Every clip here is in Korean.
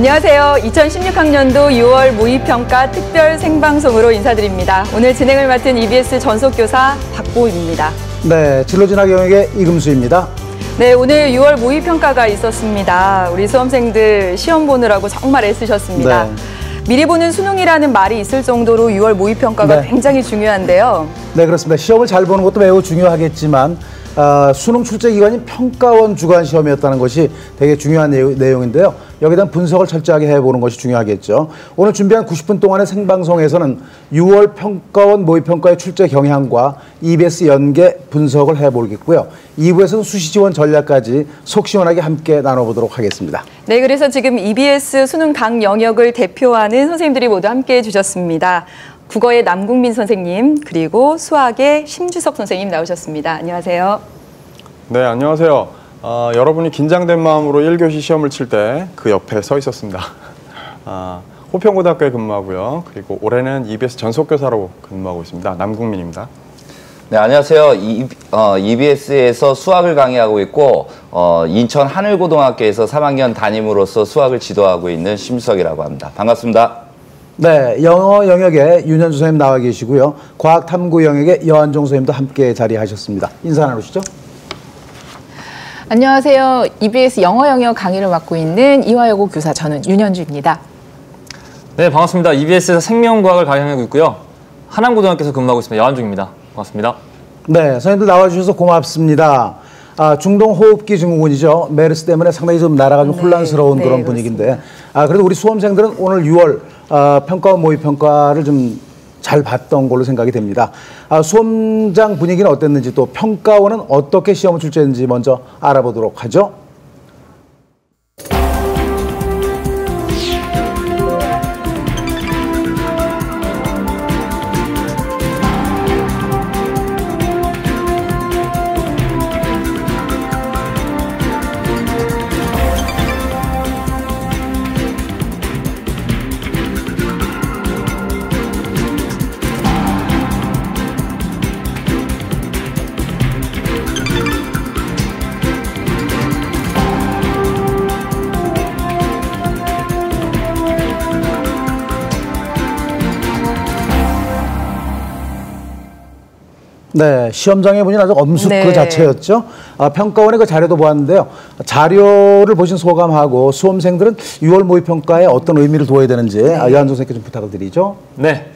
안녕하세요. 2016학년도 6월 모의평가 특별 생방송으로 인사드립니다. 오늘 진행을 맡은 EBS 전속교사 박보입니다. 네, 진로진학 영역의 이금수입니다. 네, 오늘 6월 모의평가가 있었습니다. 우리 수험생들 시험 보느라고 정말 애쓰셨습니다. 네. 미리 보는 수능이라는 말이 있을 정도로 6월 모의평가가 굉장히 중요한데요. 네, 그렇습니다. 시험을 잘 보는 것도 매우 중요하겠지만 수능 출제 기관이 평가원 주관 시험이었다는 것이 되게 중요한 내용인데요. 여기에 대한 분석을 철저하게 해보는 것이 중요하겠죠. 오늘 준비한 90분 동안의 생방송에서는 6월 평가원 모의평가의 출제 경향과 EBS 연계 분석을 해보겠고요. 2부에서는 수시 지원 전략까지 속 시원하게 함께 나눠보도록 하겠습니다. 네, 그래서 지금 EBS 수능 각 영역을 대표하는 선생님들이 모두 함께해 주셨습니다. 국어의 남국민 선생님, 그리고 수학의 심주석 선생님 나오셨습니다. 안녕하세요. 네, 안녕하세요. 여러분이 긴장된 마음으로 1교시 시험을 칠 때 그 옆에 서 있었습니다. 호평고등학교에 근무하고요. 그리고 올해는 EBS 전속교사로 근무하고 있습니다. 남국민입니다. 네, 안녕하세요. EBS에서 수학을 강의하고 있고 인천 하늘고등학교에서 3학년 담임으로서 수학을 지도하고 있는 심주석이라고 합니다. 반갑습니다. 네, 영어 영역에 윤현주 선생님 나와 계시고요. 과학탐구 영역에 여한종 선생님도 함께 자리하셨습니다. 인사 나누시죠. 안녕하세요. EBS 영어 영역 강의를 맡고 있는 이화여고 교사 저는 윤현주입니다. 네, 반갑습니다. EBS에서 생명과학을 강의하고 있고요. 하남고등학교에서 근무하고 있습니다. 여한중입니다. 반갑습니다. 네, 선생님들 나와주셔서 고맙습니다. 중동 호흡기 증후군이죠. 메르스 때문에 상당히 좀 나라가 좀 혼란스러운 그런 분위기인데, 그래도 우리 수험생들은 오늘 6월 평가원 모의평가를 좀 잘 봤던 걸로 생각이 됩니다. 수험장 분위기는 어땠는지, 또 평가원은 어떻게 시험을 출제했는지 먼저 알아보도록 하죠. 네, 시험장의 분위기는 아주 엄숙 그 자체였죠. 평가원의 그 자료도 보았는데요. 자료를 보신 소감하고 수험생들은 6월 모의평가에 어떤 의미를 둬야 되는지 여한종 선생님께 좀 부탁을 드리죠. 네,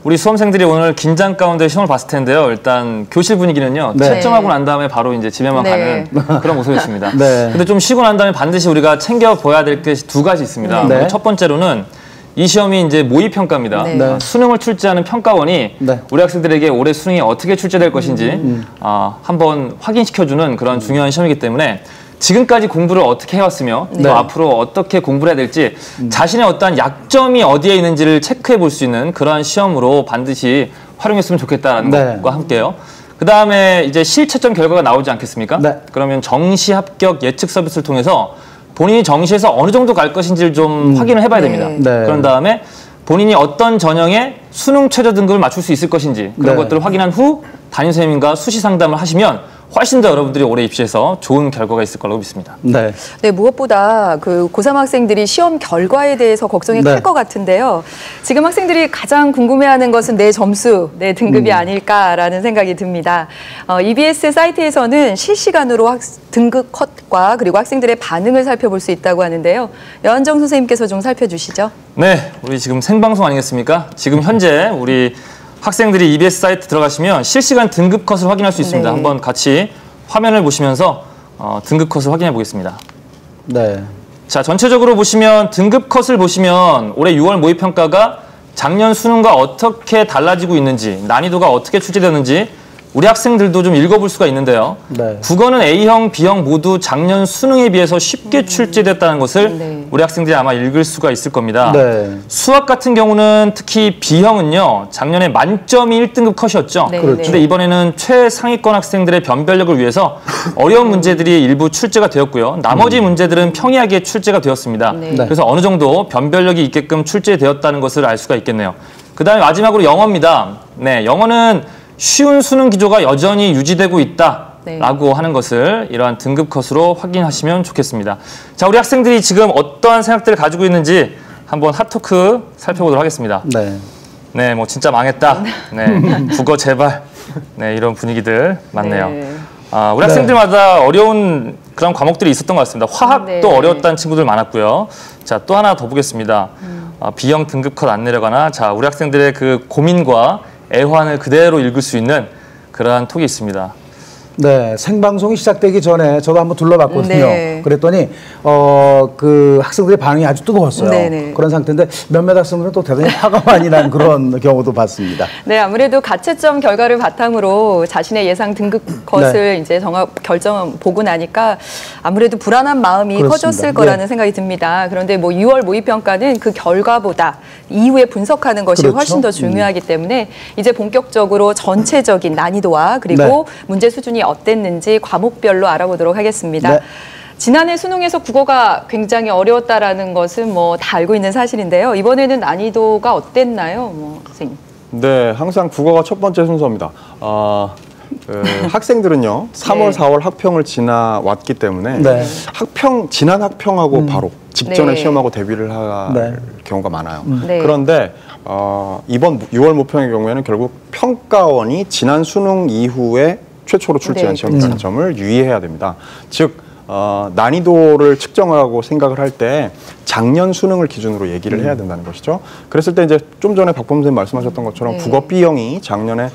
우리 수험생들이 오늘 긴장 가운데 시험을 봤을 텐데요. 일단 교실 분위기는요. 채점하고 난 다음에 바로 이제 집에만 가는 그런 모습이었습니다. 근데 좀 쉬고 난 다음에 반드시 우리가 챙겨봐야 될 게 두 가지 있습니다. 첫 번째로는 이 시험이 이제 모의평가입니다. 수능을 출제하는 평가원이 우리 학생들에게 올해 수능이 어떻게 출제될 것인지 한번 확인시켜주는 그런 중요한 시험이기 때문에 지금까지 공부를 어떻게 해왔으며 또 앞으로 어떻게 공부를 해야 될지 자신의 어떠한 약점이 어디에 있는지를 체크해 볼 수 있는 그러한 시험으로 반드시 활용했으면 좋겠다는 것과 함께요. 그 다음에 이제 실채점 결과가 나오지 않겠습니까? 그러면 정시 합격 예측 서비스를 통해서 본인이 정시에서 어느 정도 갈 것인지를 좀 확인을 해봐야 됩니다. 그런 다음에 본인이 어떤 전형에 수능 최저 등급을 맞출 수 있을 것인지 그런 것들을 확인한 후 담임선생님과 수시 상담을 하시면 훨씬 더 여러분들이 올해 입시에서 좋은 결과가 있을 거라고 믿습니다. 네, 무엇보다 그 고3 학생들이 시험 결과에 대해서 걱정이 클 것 같은데요. 지금 학생들이 가장 궁금해하는 것은 내 점수, 내 등급이 아닐까라는 생각이 듭니다. EBS 사이트에서는 실시간으로 등급 컷과 그리고 학생들의 반응을 살펴볼 수 있다고 하는데요. 여한정 선생님께서 좀 살펴주시죠. 네, 우리 지금 생방송 아니겠습니까? 지금 현재 우리 학생들이 EBS 사이트 들어가시면 실시간 등급 컷을 확인할 수 있습니다. 한번 같이 화면을 보시면서 등급 컷을 확인해 보겠습니다. 자, 전체적으로 보시면 등급 컷을 보시면 올해 6월 모의평가가 작년 수능과 어떻게 달라지고 있는지, 난이도가 어떻게 출제되는지 우리 학생들도 좀 읽어볼 수가 있는데요. 국어는 A형, B형 모두 작년 수능에 비해서 쉽게 출제됐다는 것을 우리 학생들이 아마 읽을 수가 있을 겁니다. 수학 같은 경우는 특히 B형은요. 작년에 만점이 1등급 컷이었죠. 근데 이번에는 최상위권 학생들의 변별력을 위해서 어려운 문제들이 일부 출제가 되었고요. 나머지 문제들은 평이하게 출제가 되었습니다. 그래서 어느 정도 변별력이 있게끔 출제되었다는 것을 알 수가 있겠네요. 그 다음에 마지막으로 영어입니다. 네, 영어는 쉬운 수능 기조가 여전히 유지되고 있다. 라고 하는 것을 이러한 등급 컷으로 확인하시면 좋겠습니다. 자, 우리 학생들이 지금 어떠한 생각들을 가지고 있는지 한번 핫토크 살펴보도록 하겠습니다. 네, 뭐 진짜 망했다. 네, 국어 제발. 네, 이런 분위기들 많네요. 우리 학생들마다 어려운 그런 과목들이 있었던 것 같습니다. 화학도 어려웠다는 친구들 많았고요. 자, 또 하나 더 보겠습니다. B형 등급 컷 안 내려가나. 자, 우리 학생들의 그 고민과 애환을 그대로 읽을 수 있는 그러한 톡이 있습니다. 네, 생방송이 시작되기 전에 저도 한번 둘러봤거든요. 그랬더니 그 학생들의 반응이 아주 뜨거웠어요. 그런 상태인데 몇몇 학생들은 또 대단히 화가 많이 난 그런 경우도 봤습니다. 네, 아무래도 가채점 결과를 바탕으로 자신의 예상 등급 컷을 이제 결정 보고 나니까 아무래도 불안한 마음이 커졌을 거라는 생각이 듭니다. 그런데 뭐 6월 모의평가는 그 결과보다 이후에 분석하는 것이 훨씬 더 중요하기 때문에 이제 본격적으로 전체적인 난이도와 그리고 문제 수준이 어땠는지 과목별로 알아보도록 하겠습니다. 지난해 수능에서 국어가 굉장히 어려웠다라는 것은 뭐 다 알고 있는 사실인데요. 이번에는 난이도가 어땠나요, 선생님? 네, 항상 국어가 첫 번째 순서입니다. 학생들은요, 3월, 4월 학평을 지나왔기 때문에 지난 학평하고 바로 직전에 시험하고 대비를 할 경우가 많아요. 그런데 이번 6월 모평의 경우에는 결국 평가원이 지난 수능 이후에 최초로 출제한 시험이라는 점을 유의해야 됩니다. 즉 난이도를 측정하고 생각을 할 때 작년 수능을 기준으로 얘기를 해야 된다는 것이죠. 그랬을 때 이제 좀 전에 박범 선생님 말씀하셨던 것처럼 국어 B형이 작년에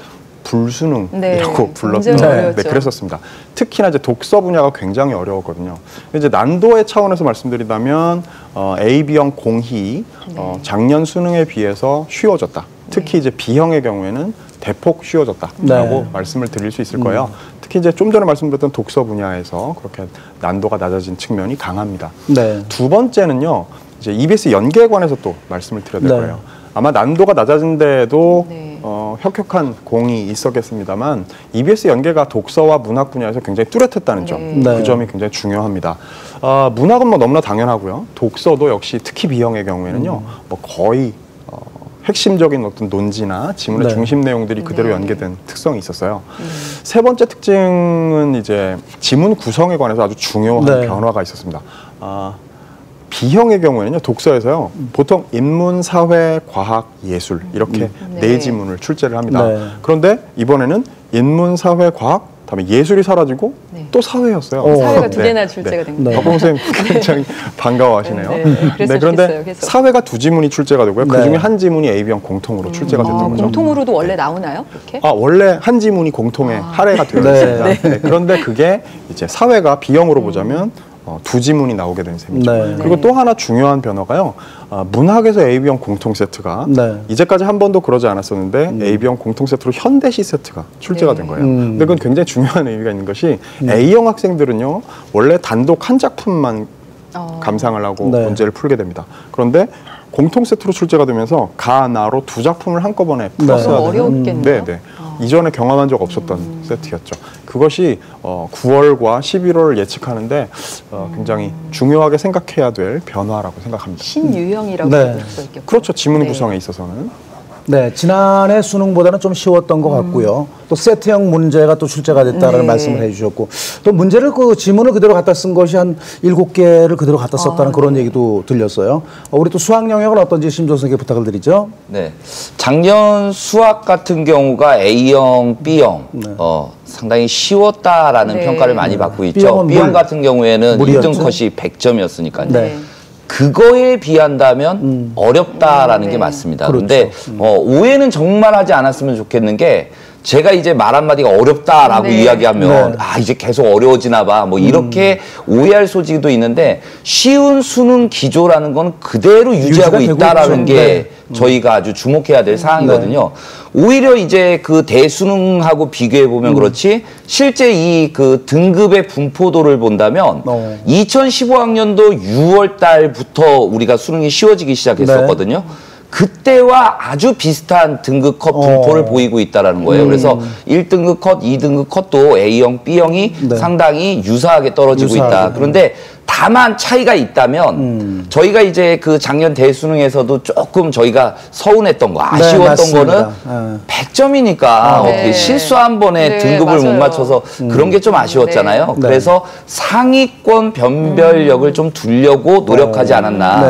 불수능이라고 불렀던 그랬었습니다. 특히나 이제 독서 분야가 굉장히 어려웠거든요. 이제 난도의 차원에서 말씀드리자면 A, B형 공히 작년 수능에 비해서 쉬워졌다. 특히 이제 B형의 경우에는 대폭 쉬워졌다라고 말씀을 드릴 수 있을 거예요. 특히 이제 좀 전에 말씀드렸던 독서 분야에서 그렇게 난도가 낮아진 측면이 강합니다. 두 번째는요, 이제 EBS 연계에 관해서 또 말씀을 드려야 될 거예요. 아마 난도가 낮아진 데에도 혁혁한 공이 있었겠습니다만 EBS 연계가 독서와 문학 분야에서 굉장히 뚜렷했다는 점, 그 점이 굉장히 중요합니다. 문학은 뭐 너무나 당연하고요. 독서도 역시 특히 B형의 경우에는요, 뭐 거의 핵심적인 어떤 논지나 지문의 중심 내용들이 그대로 연계된 특성이 있었어요. 세 번째 특징은 이제 지문 구성에 관해서 아주 중요한 변화가 있었습니다. B형의 경우에는요, 독서에서요, 보통 인문, 사회, 과학, 예술 이렇게 네 지문을 출제를 합니다. 그런데 이번에는 인문, 사회, 과학, 다음에 예술이 사라지고 또 사회였어요. 사회가 두 개나 출제가 된 거예요. 박범 선생님 굉장히 반가워하시네요. 그런데 사회가 두 지문이 출제가 되고요. 그 중에 한 지문이 AB형 공통으로 출제가 됐던 거죠. 공통으로도 원래 나오나요? 이렇게? 원래 한 지문이 공통에 할애가 되어 있습니다. 그런데 그게 이제 사회가 B형으로 보자면 두 지문이 나오게 된 셈이죠. 그리고 또 하나 중요한 변화가요. 문학에서 AB형 공통 세트가 이제까지 한 번도 그러지 않았었는데 AB형 공통 세트로 현대시 세트가 출제가 된 거예요. 근데 그건 굉장히 중요한 의미가 있는 것이 A형 학생들은요, 원래 단독 한 작품만 감상을 하고 문제를 풀게 됩니다. 그런데 공통 세트로 출제가 되면서 가, 나로 두 작품을 한꺼번에 풀었어야 되는. 어려웠겠네요. 이전에 경험한 적 없었던 세트였죠. 그것이 9월과 11월을 예측하는데 굉장히 중요하게 생각해야 될 변화라고 생각합니다. 신유형이라고 볼 수 있겠군요. 그렇죠. 지문 구성에 있어서는. 지난해 수능보다는 좀 쉬웠던 것 같고요. 또 세트형 문제가 또 출제가 됐다는 말씀을 해주셨고, 또 문제를 지문을 그대로 갖다 쓴 것이 한 7개를 그대로 갖다 썼다는 그런 얘기도 들렸어요. 우리 또 수학 영역은 어떤지 심조 선생님께 부탁을 드리죠. 작년 수학 같은 경우가 A형, B형 상당히 쉬웠다라는 평가를 많이 받고 있죠. B형 같은 경우에는 1등 컷이 100점이었으니까요. 그거에 비한다면 어렵다라는 게 맞습니다. 그런데 오해는 정말 하지 않았으면 좋겠는 게, 제가 이제 말 한마디가 어렵다라고 이야기하면 이제 계속 어려워지나 봐, 뭐 이렇게 오해할 소지도 있는데, 쉬운 수능 기조라는 건 그대로 유지하고 있다라는 게 저희가 아주 주목해야 될 사항이거든요. 오히려 이제 그 대수능하고 비교해 보면 그렇지, 실제 이 그 등급의 분포도를 본다면 2015학년도 6월 달부터 우리가 수능이 쉬워지기 시작했었거든요. 그때와 아주 비슷한 등급 컷 분포를 보이고 있다는 거예요. 그래서 1등급 컷, 2등급 컷도 A형, B형이 상당히 유사하게 떨어지고 있다. 그런데 다만 차이가 있다면 저희가 이제 그 작년 대수능에서도 조금 저희가 서운했던 거, 아쉬웠던 거는 100점이니까 어떻게 실수 한 번에 등급을 못 맞춰서 그런 게 좀 아쉬웠잖아요. 그래서 상위권 변별력을 좀 두려고 노력하지 않았나.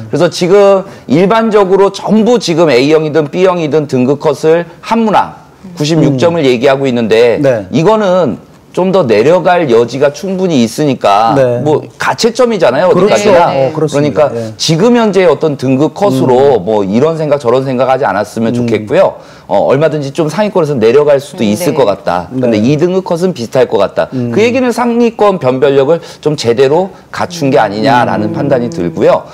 그래서 지금 일반적으로 전부 지금 A형이든 B형이든 등급 컷을 한문항 96점을 얘기하고 있는데 이거는 좀 더 내려갈 여지가 충분히 있으니까 뭐 가채점이잖아요. 어디까지나. 그러니까 지금 현재 어떤 등급 컷으로 뭐 이런 생각 저런 생각 하지 않았으면 좋겠고요. 얼마든지 좀 상위권에서 내려갈 수도 있을 것 같다. 근데 2등급 컷은 비슷할 것 같다. 그 얘기는 상위권 변별력을 좀 제대로 갖춘 게 아니냐라는 판단이 들고요.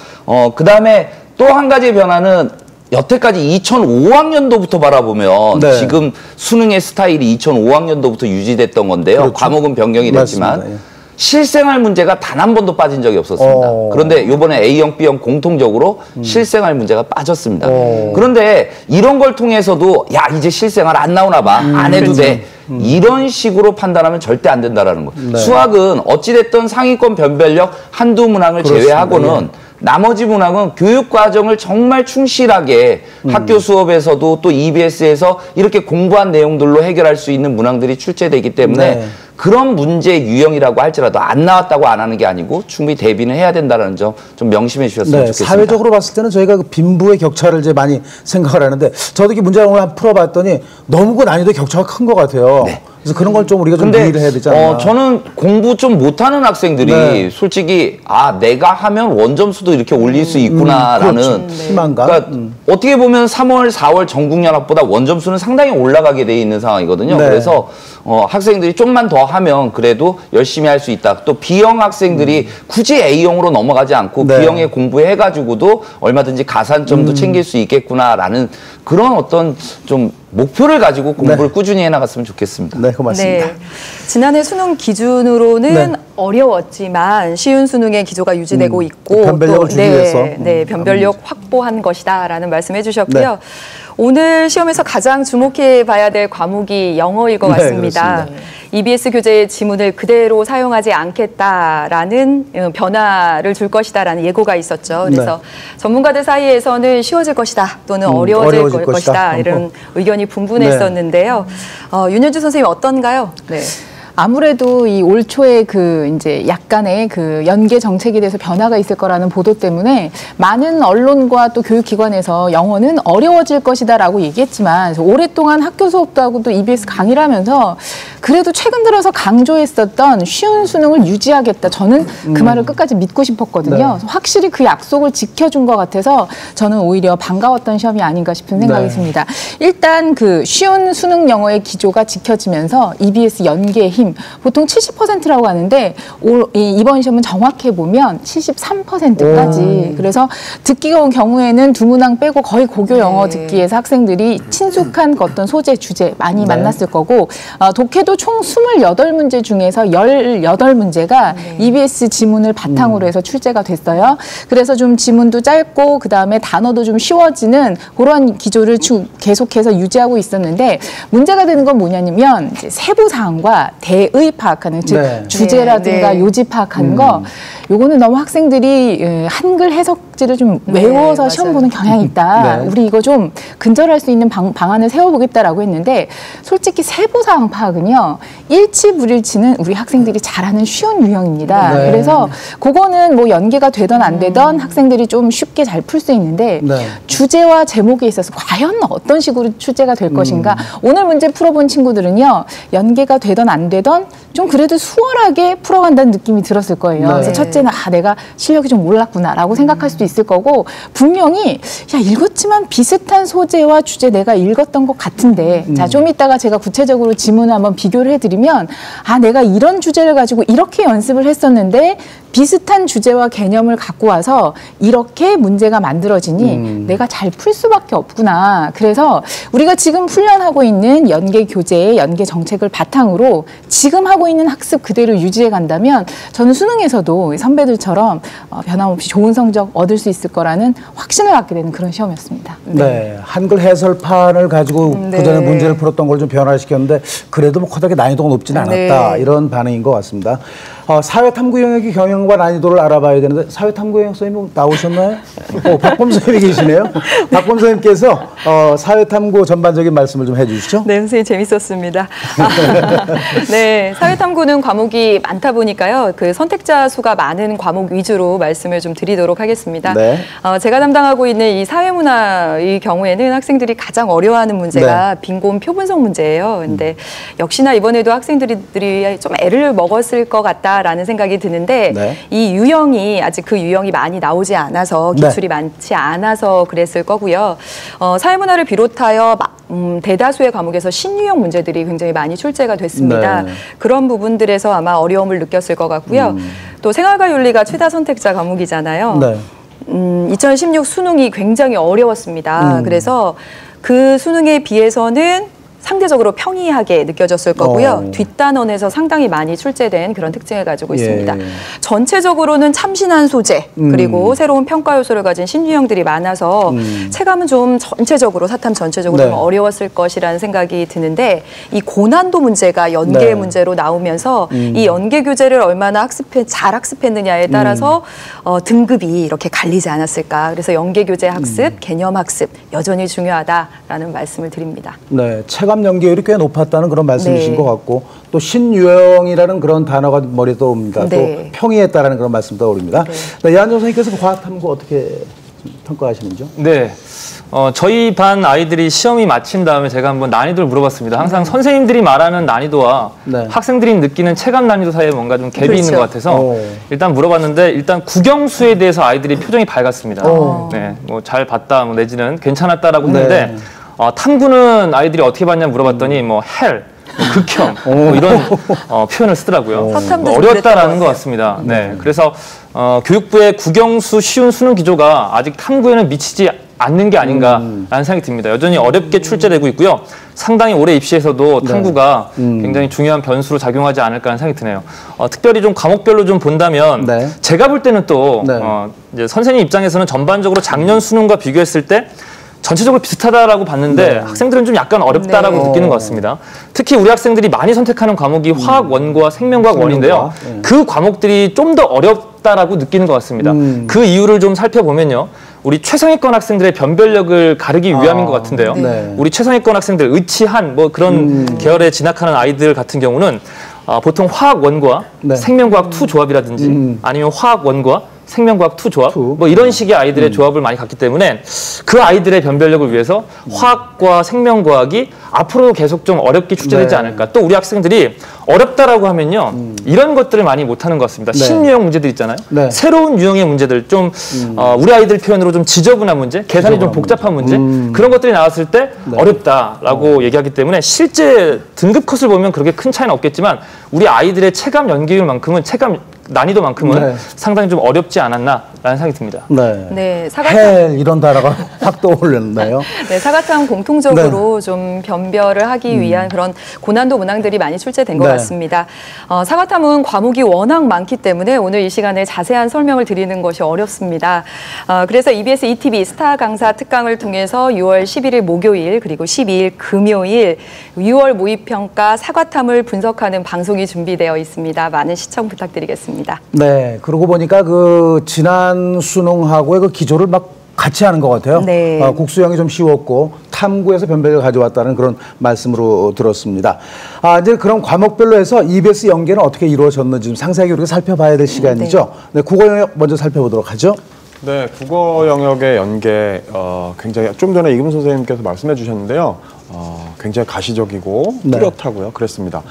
그 다음에 또 한 가지 변화는 여태까지 2005학년도부터 바라보면 지금 수능의 스타일이 2005학년도부터 유지됐던 건데요. 과목은 변경이 됐지만 실생활 문제가 단 한 번도 빠진 적이 없었습니다. 그런데 이번에 A형, B형 공통적으로 실생활 문제가 빠졌습니다. 그런데 이런 걸 통해서도 야 이제 실생활 안 나오나 봐. 안 해도 돼. 이런 식으로 판단하면 절대 안 된다라는 거예요. 수학은 어찌됐든 상위권 변별력 한두 문항을 제외하고는 나머지 문항은 교육과정을 정말 충실하게 학교 수업에서도 또 EBS에서 이렇게 공부한 내용들로 해결할 수 있는 문항들이 출제되기 때문에 그런 문제 유형이라고 할지라도 안 나왔다고 안 하는 게 아니고 충분히 대비는 해야 된다는 점 좀 명심해 주셨으면 좋겠습니다. 사회적으로 봤을 때는 저희가 그 빈부의 격차를 이제 많이 생각을 하는데 저도 이렇게 문제를 오늘 한번 풀어봤더니 너무 그 난이도 격차가 큰 것 같아요. 그래서 그런 걸 좀 우리가 좀 이해를 해야 되지 않나. 저는 공부 좀 못하는 학생들이 솔직히 내가 하면 원점수도 이렇게 올릴 수 있구나라는 희망감. 그러니까 어떻게 보면 3월, 4월 전국연합보다 원점수는 상당히 올라가게 돼 있는 상황이거든요. 그래서 학생들이 좀만 더 하면 그래도 열심히 할 수 있다. 또 B형 학생들이 굳이 A형으로 넘어가지 않고 B형에 공부해가지고도 얼마든지 가산점도 챙길 수 있겠구나라는 그런 어떤 좀 목표를 가지고 공부를 꾸준히 해나갔으면 좋겠습니다. 네, 고맙습니다. 지난해 수능 기준으로는 어려웠지만 쉬운 수능의 기조가 유지되고 있고 변별력을 주기 위해서 변별력 확보한 것이다라는 말씀해 주셨고요. 오늘 시험에서 가장 주목해 봐야 될 과목이 영어일 것 같습니다. EBS 교재의 지문을 그대로 사용하지 않겠다라는 변화를 줄 것이다라는 예고가 있었죠. 그래서 전문가들 사이에서는 쉬워질 것이다 또는 어려워질 것이다 이런 의견이 분분했었는데요. 윤현주 선생님 어떤가요? 아무래도 이 올 초에 그 이제 약간의 그 연계 정책에 대해서 변화가 있을 거라는 보도 때문에 많은 언론과 또 교육기관에서 영어는 어려워질 것이다라고 얘기했지만 오랫동안 학교 수업도 하고 또 EBS 강의를 하면서 그래도 최근 들어서 강조했었던 쉬운 수능을 유지하겠다. 저는 그 말을 끝까지 믿고 싶었거든요. 확실히 그 약속을 지켜준 것 같아서 저는 오히려 반가웠던 시험이 아닌가 싶은 생각이 듭니다. 일단 그 쉬운 수능 영어의 기조가 지켜지면서 EBS 연계의 힘 보통 70%라고 하는데 이번 시험은 정확해 보면 73%까지 그래서 듣기가 온 경우에는 두 문항 빼고 거의 고교 영어 듣기에서 학생들이 친숙한 어떤 소재, 주제 많이 만났을 거고 독해도 총 28문제 중에서 18문제가 EBS 지문을 바탕으로 해서 출제가 됐어요. 그래서 좀 지문도 짧고 그다음에 단어도 좀 쉬워지는 그런 기조를 계속해서 유지하고 있었는데 문제가 되는 건 뭐냐면 이제 세부 사항과 대의 파악하는 즉 주제라든가 요지 파악하는 거 요거는 너무 학생들이 한글 해석지를 좀 외워서 시험 보는 경향이 있다. 우리 이거 좀 근절할 수 있는 방안을 세워보겠다라고 했는데 솔직히 세부 사항 파악은요. 일치 불일치는 우리 학생들이 잘하는 쉬운 유형입니다. 그래서 그거는 뭐 연계가 되던 안 되던 학생들이 좀 쉽게 잘 풀 수 있는데 주제와 제목에 있어서 과연 어떤 식으로 출제가 될 것인가 오늘 문제 풀어본 친구들은요. 연계가 되던 안 되던 좀 그래도 수월하게 풀어간다는 느낌이 들었을 거예요. 그래서 첫째는 내가 실력이 좀 올랐구나라고 생각할 수도 있을 거고 분명히 읽었지만 비슷한 소재와 주제 내가 읽었던 것 같은데 자, 좀 이따가 제가 구체적으로 지문을 한번 비교를 해드리면 내가 이런 주제를 가지고 이렇게 연습을 했었는데 비슷한 주제와 개념을 갖고 와서 이렇게 문제가 만들어지니 내가 잘 풀 수밖에 없구나. 그래서 우리가 지금 훈련하고 있는 연계 교재의 연계 정책을 바탕으로 지금 하고 있는 학습 그대로 유지해 간다면 저는 수능에서도 선배들처럼 변함없이 좋은 성적 얻을 수 있을 거라는 확신을 갖게 되는 그런 시험이었습니다. 한글 해설판을 가지고 그전에 문제를 풀었던 걸 좀 변화시켰는데 그래도 뭐 커다랗게 난이도가 높지는 않았다. 이런 반응인 것 같습니다. 사회탐구 영역의 경영과 난이도를 알아봐야 되는데 사회탐구 영역 선생님 나오셨나요? 박범 선생님이 계시네요. 박범 선생님께서 사회탐구 전반적인 말씀을 좀 해주시죠. 네, 선생님 재밌었습니다. 네, 사회탐구는 과목이 많다 보니까요. 그 선택자 수가 많은 과목 위주로 말씀을 좀 드리도록 하겠습니다. 네. 제가 담당하고 있는 이 사회문화의 경우에는 학생들이 가장 어려워하는 문제가 네. 빈곤 표분석 문제예요. 근데 역시나 이번에도 학생들이 좀 애를 먹었을 것 같다라는 생각이 드는데 네. 이 유형이 아직 그 유형이 많이 나오지 않아서 기출이 네. 많지 않아서 그랬을 거고요. 사회문화를 비롯하여 대다수의 과목에서 신유형 문제들이 굉장히 많이 출제가 됐습니다. 네. 그런 부분들에서 아마 어려움을 느꼈을 것 같고요. 또 생활과 윤리가 최다 선택자 과목이잖아요. 네. 2016 수능이 굉장히 어려웠습니다. 그래서 그 수능에 비해서는 상대적으로 평이하게 느껴졌을 거고요. 뒷단원에서 상당히 많이 출제된 그런 특징을 가지고 있습니다. 전체적으로는 참신한 소재 그리고 새로운 평가 요소를 가진 신유형들이 많아서 체감은 좀 전체적으로 사탐 전체적으로 네. 좀 어려웠을 것이라는 생각이 드는데 이 고난도 문제가 연계 네. 문제로 나오면서 이 연계 교재를 얼마나 잘 학습했느냐에 따라서 등급이 이렇게 갈리지 않았을까. 그래서 연계 교재 학습, 개념 학습 여전히 중요하다라는 말씀을 드립니다. 네. 체감 연계율이 꽤 높았다는 그런 말씀이신 네. 것 같고 또 신유형이라는 그런 단어가 머리에 떠오릅니다. 네. 또 평이했다라는 그런 말씀 떠오릅니다. 네. 네, 이한정 선생님께서 과학탐구 어떻게 평가하시는지요? 네. 저희 반 아이들이 시험이 마친 다음에 제가 한번 난이도를 물어봤습니다. 항상 선생님들이 말하는 난이도와 네. 학생들이 느끼는 체감 난이도 사이에 뭔가 좀 갭이 그렇죠. 있는 것 같아서 일단 물어봤는데 일단 국영수에 대해서 아이들이 표정이 밝았습니다. 네, 뭐 잘 봤다, 뭐 내지는 괜찮았다라고 했는데 네. 탐구는 아이들이 어떻게 봤냐 물어봤더니 뭐 헬, 극혐 뭐 이런 표현을 쓰더라고요. 어렵다라는 것 같습니다. 네, 그래서 교육부의 국영수 쉬운 수능 기조가 아직 탐구에는 미치지 않는 게 아닌가라는 생각이 듭니다. 여전히 어렵게 출제되고 있고요. 상당히 올해 입시에서도 탐구가 굉장히 중요한 변수로 작용하지 않을까 하는 생각이 드네요. 특별히 좀 과목별로 좀 본다면 네. 제가 볼 때는 또 네. 이제 선생님 입장에서는 전반적으로 작년 수능과 비교했을 때 전체적으로 비슷하다라고 봤는데 네. 학생들은 좀 약간 어렵다라고 네. 느끼는 것 같습니다. 특히 우리 학생들이 많이 선택하는 과목이 화학 원과 생명과학 원인데요. 그 과목들이 좀 더 어렵다라고 느끼는 것 같습니다. 그 이유를 좀 살펴보면요. 우리 최상위권 학생들의 변별력을 가르기 위함인 것 같은데요. 네. 우리 최상위권 학생들, 의치한 뭐 그런 계열에 진학하는 아이들 같은 경우는 보통 화학 원과 네. 생명과학 투 조합이라든지 아니면 화학 원과 생명과학 투 조합 뭐 이런 식의 아이들의 조합을 많이 갖기 때문에 그 아이들의 변별력을 위해서 화학과 생명과학이 앞으로도 계속 좀 어렵게 출제되지 네. 않을까. 또 우리 학생들이 어렵다라고 하면요 이런 것들을 많이 못하는 것 같습니다. 네. 신유형 문제들 있잖아요. 네. 새로운 유형의 문제들 좀 우리 아이들 표현으로 좀 지저분한 문제, 계산이 좀 복잡한 문제 그런 것들이 나왔을 때 네. 어렵다라고 얘기하기 때문에 실제 등급 컷을 보면 그렇게 큰 차이는 없겠지만 우리 아이들의 체감 연계율만큼은 난이도만큼은 네. 상당히 좀 어렵지 않았나라는 생각이 듭니다. 네, 네 헬 이런 단어가 확 떠오르는데요. 네, 사과탐 공통적으로 네. 좀 변별을 하기 위한 그런 고난도 문항들이 많이 출제된 것 네. 같습니다. 사과탐은 과목이 워낙 많기 때문에 오늘 이 시간에 자세한 설명을 드리는 것이 어렵습니다. 그래서 EBS ETV 스타 강사 특강을 통해서 6월 11일 목요일 그리고 12일 금요일 6월 모의평가 사과탐을 분석하는 방송이 준비되어 있습니다. 많은 시청 부탁드리겠습니다. 네, 그러고 보니까 그 지난 수능하고의 그 기조를 막 같이 하는 것 같아요. 네. 국수형이 좀 쉬웠고 탐구에서 변별력을 가져왔다는 그런 말씀으로 들었습니다. 이제 그런 과목별로 해서 EBS 연계는 어떻게 이루어졌는지 좀 상세하게 우리가 살펴봐야 될 시간이죠. 네, 국어 영역 먼저 살펴보도록 하죠. 네, 국어 영역의 연계 굉장히 좀 전에 이금 선생님께서 말씀해 주셨는데요. 굉장히 가시적이고 뚜렷하고요. 네. 그랬습니다.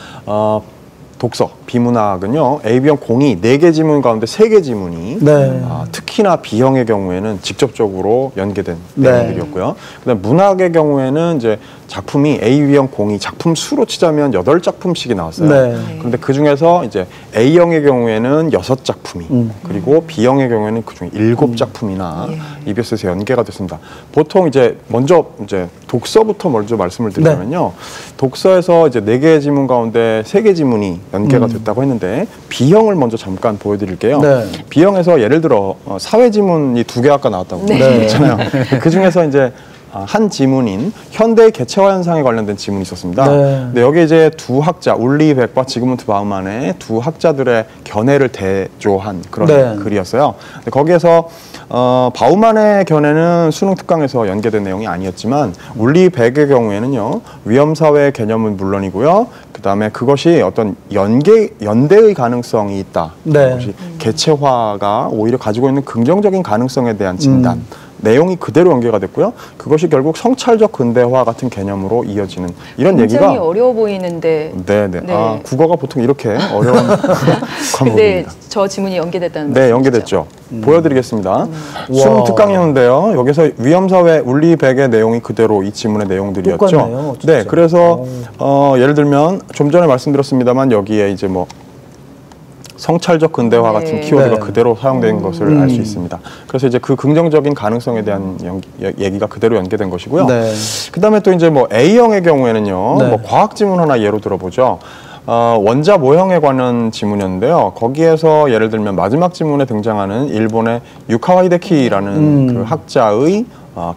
독서, 비문학은요. A형 공이 4개 지문 가운데 3개 지문이 네. 특히나 B형의 경우에는 직접적으로 연계된 내용들이었고요. 그다음 문학의 경우에는 이제 작품이 A형 공이 작품 수로 치자면 8작품씩이 나왔어요. 네. 그런데 그 중에서 이제 A형의 경우에는 6작품이 그리고 B형의 경우에는 그 중에 7작품이나 EBS에서 연계가 됐습니다. 보통 이제 먼저 이제 독서부터 먼저 말씀을 드리자면요. 네. 독서에서 이제 4개의 지문 가운데 3개 지문이 연계가 됐다고 했는데 B형을 먼저 잠깐 보여드릴게요. 네. B형에서 예를 들어 사회 지문이 2개 아까 나왔다고 했잖아요. 그 중에서 이제 한 지문인 현대의 개체화 현상에 관련된 지문이 있었습니다. 근데 여기 이제 두 학자, 울리 벡과 지그문트 바우만의 두 학자들의 견해를 대조한 그런 글이었어요. 근데 거기에서 바우만의 견해는 수능 특강에서 연계된 내용이 아니었지만 울리 벡의 경우에는요, 위험사회 개념은 물론이고요, 그 다음에 그것이 어떤 연대의 가능성이 있다. 그것이 개체화가 오히려 가지고 있는 긍정적인 가능성에 대한 진단. 내용이 그대로 연계가 됐고요. 그것이 결국 성찰적 근대화 같은 개념으로 이어지는 이런 굉장히 얘기가 굉장히 어려워 보이는데. 네네. 아, 국어가 보통 이렇게 어려운 과목입니다. 근데 저 지문이 연계됐다는 네, 연계됐죠. 보여드리겠습니다. 수능 특강이었는데요. 여기서 위험사회 울리 벡의 내용이 그대로 이 지문의 내용들이었죠. 똑같네요, 네, 그래서 예를 들면 좀 전에 말씀드렸습니다만 여기에 이제 뭐 성찰적 근대화 같은 키워드가 그대로 사용된 것을 알 수 있습니다. 그래서 이제 그 긍정적인 가능성에 대한 얘기가 그대로 연계된 것이고요. 그다음에 또 이제 뭐 A형의 경우에는요, 뭐 과학 지문 하나 예로 들어보죠. 원자 모형에 관한 지문이었는데요. 거기에서 예를 들면 마지막 지문에 등장하는 일본의 유카와 히데키라는 그 학자의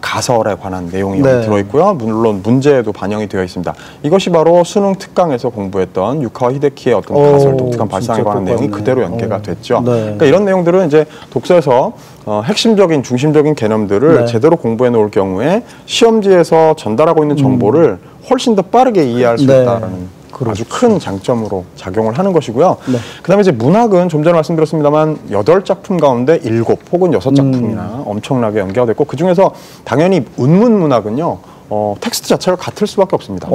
가설에 관한 내용이 여기 들어있고요. 물론 문제에도 반영이 되어 있습니다. 이것이 바로 수능 특강에서 공부했던 유카와 히데키의 어떤 가설, 독특한 발상에 관한 내용이 그대로 연계가 됐죠. 그러니까 이런 내용들은 이제 독서에서 핵심적인, 중심적인 개념들을 제대로 공부해 놓을 경우에 시험지에서 전달하고 있는 정보를 훨씬 더 빠르게 이해할 수 있다라는 아주 큰 장점으로 작용을 하는 것이고요. 그다음에 이제 문학은 좀 전에 말씀드렸습니다만 8작품 가운데 7 혹은 6작품이나 엄청나게 연계가 됐고, 그중에서 당연히 운문 문학은요, 텍스트 자체가 같을 수밖에 없습니다.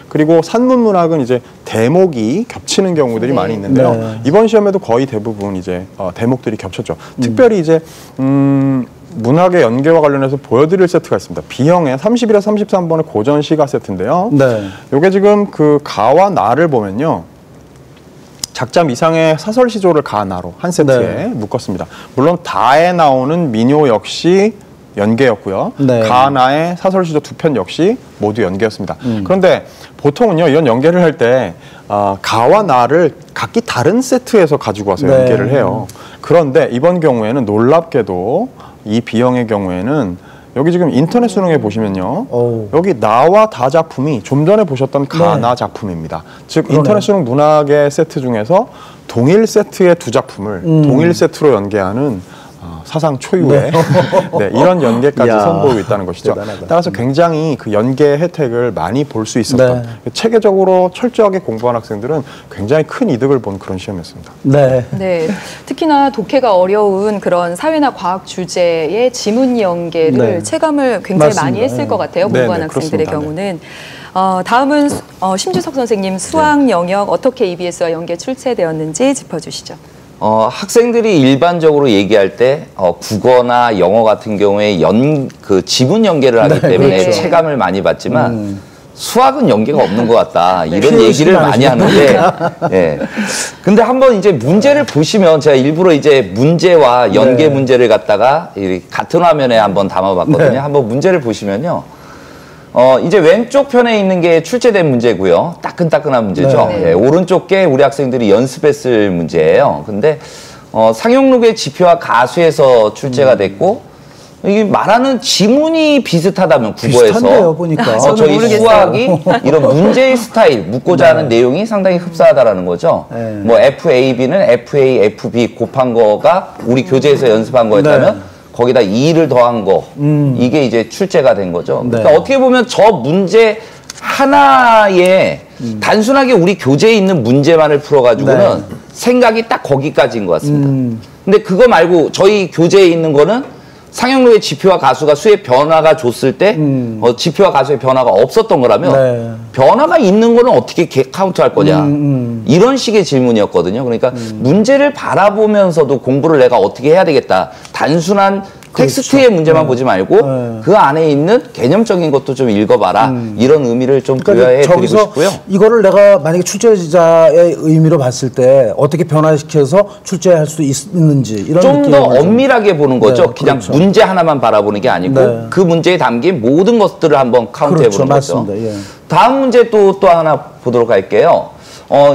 그리고 산문 문학은 이제 대목이 겹치는 경우들이 많이 있는데요. 이번 시험에도 거의 대부분 이제 대목들이 겹쳤죠. 특별히 이제 문학의 연계와 관련해서 보여드릴 세트가 있습니다. B형의 31에서 33번의 고전 시가 세트인데요. 요게 지금 그 가와 나를 보면요, 작자 미상의 사설 시조를 가, 나로 한 세트에 묶었습니다. 물론 다에 나오는 민요 역시 연계였고요. 가, 나의 사설 시조 2편 역시 모두 연계였습니다. 그런데 보통은요, 이런 연계를 할 때 가와 나를 각기 다른 세트에서 가지고 와서 연계를 해요. 그런데 이번 경우에는 놀랍게도 이 B형의 경우에는 여기 지금 인터넷 수능에 보시면요, 여기 나와 다 작품이 좀 전에 보셨던 가, 나 작품입니다. 즉 인터넷 수능 문학의 세트 중에서 동일 세트의 두 작품을 동일 세트로 연계하는 사상 초유의 이런 연계까지 선보이고 있다는 것이죠. 대단하다. 따라서 굉장히 그 연계 혜택을 많이 볼 수 있었던, 체계적으로 철저하게 공부한 학생들은 굉장히 큰 이득을 본 그런 시험이었습니다. 특히나 독해가 어려운 그런 사회나 과학 주제의 지문 연계를 체감을 굉장히 많이 했을 것 같아요. 공부한 학생들의 경우는. 다음은 심주석 선생님, 수학 영역 어떻게 EBS와 연계 출제되었는지 짚어주시죠. 학생들이 일반적으로 얘기할 때 국어나 영어 같은 경우에 그 지문 연계를 하기 때문에 체감을 많이 받지만 수학은 연계가 없는 것 같다, 이런 얘기를 많이 하는데, 근데 한번 이제 문제를 보시면, 제가 일부러 이제 문제와 연계 문제를 갖다가 같은 화면에 한번 담아봤거든요. 한번 문제를 보시면요, 이제 왼쪽 편에 있는 게 출제된 문제고요. 따끈따끈한 문제죠. 오른쪽 게 우리 학생들이 연습했을 문제예요. 근데 상용록의 지표와 가수에서 출제가 됐고, 이게 말하는 지문이 비슷하다면 국어에서 비슷한데요, 보니까. 저희 수학이 이런 문제의 스타일, 묻고자 하는 내용이 상당히 흡사하다라는 거죠. 뭐 FAB는 FA, FB 곱한 거가 우리 교재에서 연습한 거였다면 거기다 2를 더한 거, 이게 이제 출제가 된 거죠. 그러니까 어떻게 보면 저 문제 하나에 단순하게 우리 교재에 있는 문제만을 풀어가지고는 생각이 딱 거기까지인 것 같습니다. 근데 그거 말고 저희 교재에 있는 거는 상용록의 지표와 가수가 수의 변화가 줬을 때 지표와 가수의 변화가 없었던 거라면 변화가 있는 거는 어떻게 카운트할 거냐, 이런 식의 질문이었거든요. 그러니까 문제를 바라보면서도 공부를 내가 어떻게 해야 되겠다, 단순한 텍스트의 문제만 보지 말고 그 안에 있는 개념적인 것도 좀 읽어봐라, 이런 의미를 좀 부여해 드리고 싶고요. 이거를 내가 만약에 출제자의 의미로 봤을 때 어떻게 변화시켜서 출제할 수 있는지 이런 좀 더 엄밀하게 보는 거죠. 그냥 문제 하나만 바라보는 게 아니고 그 문제에 담긴 모든 것들을 한번 카운트해 보는 거죠. 다음 문제 또 하나 보도록 할게요.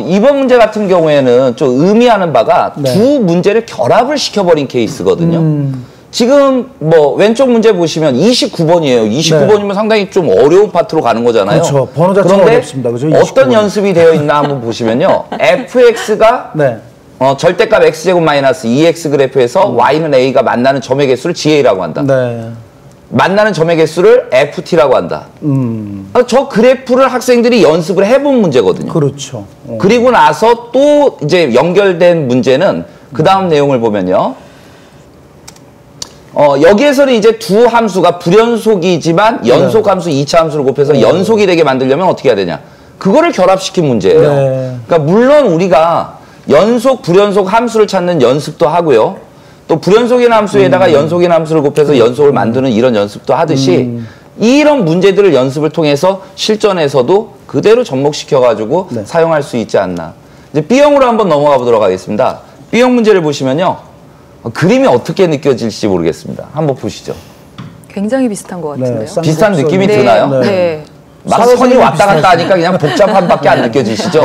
이번 문제 같은 경우에는 좀 의미하는 바가 두 문제를 결합을 시켜버린 케이스거든요. 지금 뭐 왼쪽 문제 보시면 29번이에요. 29번이면 네. 상당히 좀 어려운 파트로 가는 거잖아요. 그렇죠. 번호 자체가 그런데 어렵습니다. 그죠? 어떤 연습이 되어 있나 한번 보시면요. fx가 네. 절대값 x제곱 마이너스 2x 그래프에서 y는 a가 만나는 점의 개수를 ga라고 한다. 네. 만나는 점의 개수를 ft라고 한다. 저 그래프를 학생들이 연습을 해본 문제거든요. 그렇죠. 그리고 나서 또 이제 연결된 문제는 그 다음 내용을 보면요. 여기에서는 이제 두 함수가 불연속이지만 연속 함수 2차 함수를 곱해서 연속이 되게 만들려면 어떻게 해야 되냐. 그거를 결합시킨 문제예요. 네. 그러니까 물론 우리가 연속, 불연속 함수를 찾는 연습도 하고요. 또 불연속인 함수에다가 연속인 함수를 곱해서 연속을 만드는 이런 연습도 하듯이 이런 문제들을 연습을 통해서 실전에서도 그대로 접목시켜가지고 네. 사용할 수 있지 않나. 이제 B형으로 한번 넘어가 보도록 하겠습니다. B형 문제를 보시면요. 그림이 어떻게 느껴질지 모르겠습니다. 한번 보시죠. 굉장히 비슷한 것 같은데요. 네, 비슷한 느낌이 네. 드나요? 네. 네. 막 선이 왔다 갔다 하니까 그냥 복잡함밖에 안 느껴지시죠?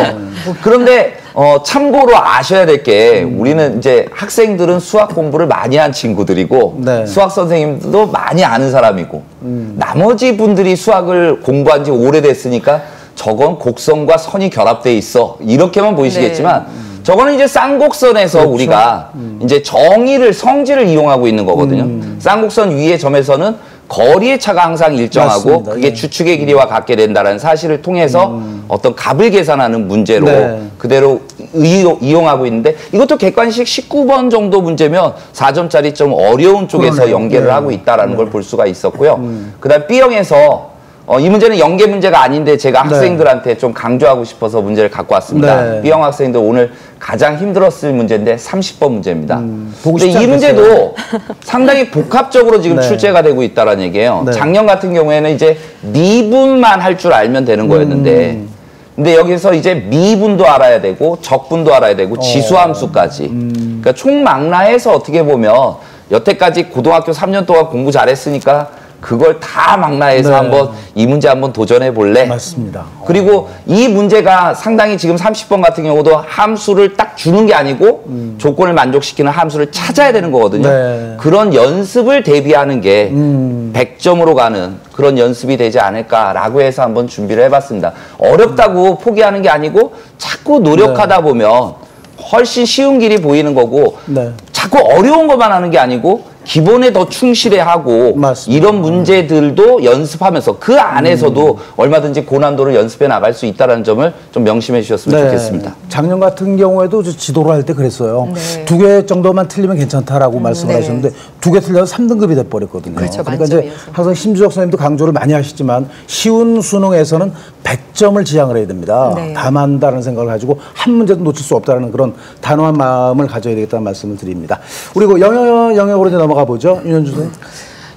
그런데 참고로 아셔야 될 게 우리는 이제 학생들은 수학 공부를 많이 한 친구들이고 네. 수학 선생님들도 많이 아는 사람이고 나머지 분들이 수학을 공부한 지 오래됐으니까 저건 곡선과 선이 결합돼 있어 이렇게만 보이시겠지만 네. 저거는 이제 쌍곡선에서 그렇죠. 우리가 이제 정의를 성질을 이용하고 있는 거거든요. 쌍곡선 위의 점에서는 거리의 차가 항상 일정하고 맞습니다. 그게 네. 주축의 길이와 같게 된다는 사실을 통해서 어떤 값을 계산하는 문제로 네. 그대로 이용하고 있는데 이것도 객관식 19번 정도 문제면 4점짜리 좀 어려운 쪽에서 그러네요. 연계를 네. 하고 있다는 네. 걸 볼 수가 있었고요. 그다음 B형에서 이 문제는 연계 문제가 아닌데 제가 학생들한테 네. 좀 강조하고 싶어서 문제를 갖고 왔습니다. 네. B형 학생들 오늘 가장 힘들었을 문제인데 30번 문제입니다. 근데 이 문제도 상당히 복합적으로 지금 네. 출제가 되고 있다는 얘기예요. 네. 작년 같은 경우에는 이제 미분만 할 줄 알면 되는 거였는데 근데 여기서 이제 미분도 알아야 되고 적분도 알아야 되고 지수함수까지 그러니까 총망라해서 어떻게 보면 여태까지 고등학교 3년 동안 공부 잘했으니까 그걸 다 망라해서 네. 한번 이 문제 한번 도전해 볼래? 맞습니다. 그리고 이 문제가 상당히 지금 30번 같은 경우도 함수를 딱 주는 게 아니고 조건을 만족시키는 함수를 찾아야 되는 거거든요. 네. 그런 연습을 대비하는 게 100점으로 가는 그런 연습이 되지 않을까라고 해서 한번 준비를 해봤습니다. 어렵다고 포기하는 게 아니고 자꾸 노력하다 보면 훨씬 쉬운 길이 보이는 거고 네. 자꾸 어려운 것만 하는 게 아니고 기본에 더 충실해하고 맞습니다. 이런 문제들도 연습하면서 그 안에서도 얼마든지 고난도를 연습해 나갈 수 있다는 점을 좀 명심해 주셨으면 네. 좋겠습니다. 작년 같은 경우에도 지도를 할 때 그랬어요. 네. 2개 정도만 틀리면 괜찮다라고 말씀을 네. 하셨는데 2개 틀려서 3등급이 돼버렸거든요. 그렇죠, 그러니까 이제 항상 심주혁 선생님도 강조를 많이 하시지만 쉬운 수능에서는 100점을 지향을 해야 됩니다. 네. 담한다는 생각을 가지고 한 문제도 놓칠 수 없다는 그런 단호한 마음을 가져야 되겠다는 말씀을 드립니다. 그리고 영역으로 이제 넘어가 보죠. 윤현주 선생님.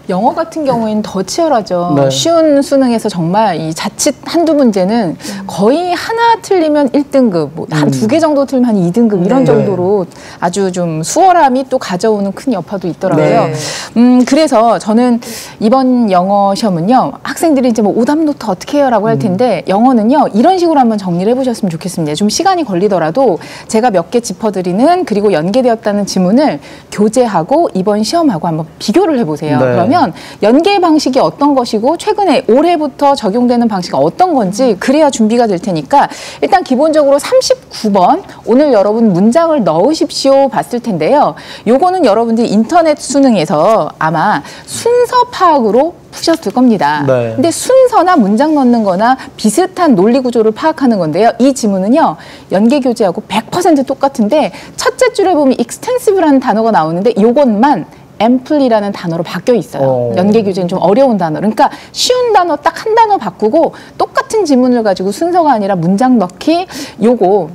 영어 같은 경우에는 더 치열하죠. 네. 쉬운 수능에서 정말 이 자칫 한두 문제는 거의 하나 틀리면 1등급, 뭐 한 2개 정도 틀리면 한 2등급 이런 정도로 아주 좀 수월함이 또 가져오는 큰 여파도 있더라고요. 네. 그래서 저는 이번 영어 시험은요. 학생들이 이제 뭐 오답 노트 어떻게 해요라고 할 텐데 영어는요. 이런 식으로 한번 정리를 해보셨으면 좋겠습니다. 좀 시간이 걸리더라도 제가 몇 개 짚어드리는 그리고 연계되었다는 지문을 교재하고 이번 시험하고 한번 비교를 해보세요. 네. 그러면 연계 방식이 어떤 것이고 최근에 올해부터 적용되는 방식이 어떤 건지 그래야 준비가 될 테니까 일단 기본적으로 39번 오늘 여러분 문장을 넣으십시오 봤을 텐데요. 요거는 여러분들이 인터넷 수능에서 아마 순서 파악으로 푸셨을 겁니다. 네. 근데 순서나 문장 넣는 거나 비슷한 논리 구조를 파악하는 건데요. 이 지문은요. 연계 교재하고 100% 똑같은데 첫째 줄에 보면 extensive라는 단어가 나오는데 요것만 amply라는 단어로 바뀌어 있어요. 연계 교재는 좀 어려운 단어. 그러니까 쉬운 단어 딱 한 단어 바꾸고 똑같은 지문을 가지고 순서가 아니라 문장 넣기 요거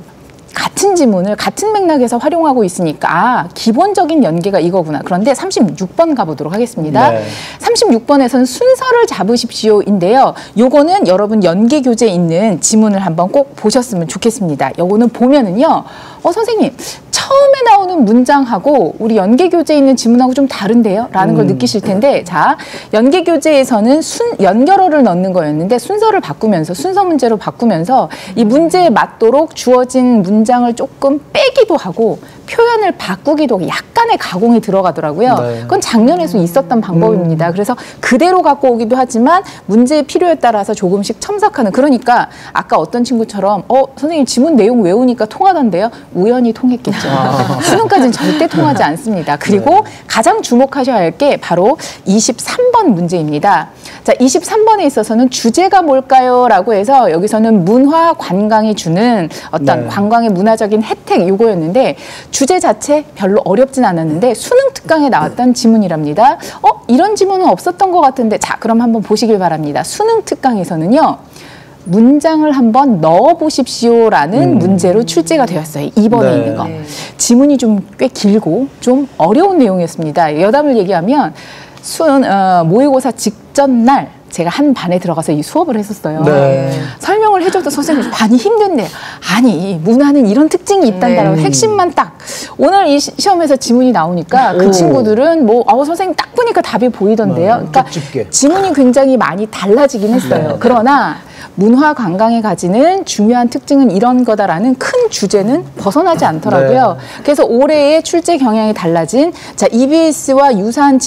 같은 지문을 같은 맥락에서 활용하고 있으니까 아, 기본적인 연계가 이거구나. 그런데 36번 가보도록 하겠습니다. 네. 36번에서는 순서를 잡으십시오인데요. 요거는 여러분 연계 교재에 있는 지문을 한번 꼭 보셨으면 좋겠습니다. 요거는 보면은요. 선생님 처음에 나오는 문장하고 우리 연계 교재에 있는 지문하고 좀 다른데요? 라는 걸 느끼실 텐데 자 연계 교재에서는 연결어를 넣는 거였는데 순서를 바꾸면서 순서 문제로 바꾸면서 이 문제에 맞도록 주어진 문장을 조금 빼기도 하고 표현을 바꾸기도 약간의 가공이 들어가더라고요. 네. 그건 작년에도 있었던 방법입니다. 그래서 그대로 갖고 오기도 하지만 문제의 필요에 따라서 조금씩 첨삭하는. 그러니까 아까 어떤 친구처럼 선생님 지문 내용 외우니까 통하던데요. 우연히 통했겠죠. 수능까지는 절대 통하지 않습니다. 그리고 네. 가장 주목하셔야 할 게 바로 23번 문제입니다. 자, 23번에 있어서는 주제가 뭘까요? 라고 해서 여기서는 문화 관광이 주는 어떤 네. 관광의 문화적인 혜택 이거였는데 주제 자체 별로 어렵진 않았는데 수능 특강에 나왔던 지문이랍니다. 이런 지문은 없었던 것 같은데 자, 그럼 한번 보시길 바랍니다. 수능 특강에서는요. 문장을 한번 넣어보십시오라는 문제로 출제가 되었어요. 2번에 네. 있는 거. 지문이 좀 꽤 길고 좀 어려운 내용이었습니다. 여담을 얘기하면 모의고사 직전 날 제가 한 반에 들어가서 이 수업을 했었어요. 네. 설명을 해줘도 선생님 많이 힘든데 아니 문화는 이런 특징이 있단다라고 핵심만 딱 오늘 이 시험에서 지문이 나오니까 그 친구들은 선생님 딱 보니까 답이 보이던데요. 그러니까 지문이 굉장히 많이 달라지긴 했어요. 그러나 문화 관광에 가지는 중요한 특징은 이런 거다라는 큰 주제는 벗어나지 않더라고요. 네. 그래서 올해의 출제 경향이 달라진 자 EBS와 유사한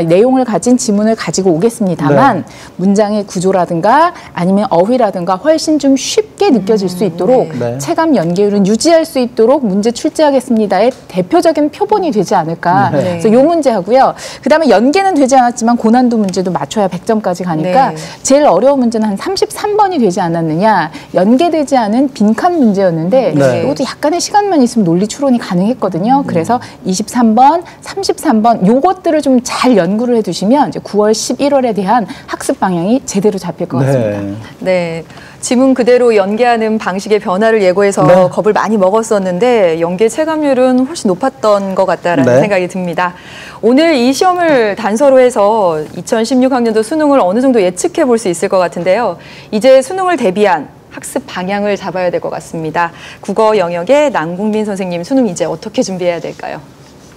내용을 가진 지문을 가지고 오겠습니다만 네. 문장의 구조라든가 아니면 어휘라든가 훨씬 좀 쉽게 느껴질 수 있도록 네. 체감 연계율은 유지할 수 있도록 문제 출제하겠습니다의 대표적인 표본이 되지 않을까. 네. 그래서 이 문제 하고요. 그다음에 연계는 되지 않았지만 고난도 문제도 맞춰야 100점까지 가니까 네. 제일 어려운 문제는 한 33번이 되지 않았느냐. 연계되지 않은 빈칸 문제였는데 네. 이것도 약간의 시간만 있으면 논리 추론이 가능했거든요. 그래서 23번, 33번 요것들을 좀 잘 연구를 해두시면 이제 9월, 11월에 대한 학습 방향이 제대로 잡힐 것 같습니다. 네. 네. 지문 그대로 연계하는 방식의 변화를 예고해서 네. 겁을 많이 먹었었는데 연계 체감률은 훨씬 높았던 것 같다라는 네. 생각이 듭니다. 오늘 이 시험을 단서로 해서 2016학년도 수능을 어느 정도 예측해 볼 수 있을 것 같은데요. 이제 수능을 대비한 학습 방향을 잡아야 될 것 같습니다. 국어 영역의 남궁민 선생님, 수능 이제 어떻게 준비해야 될까요?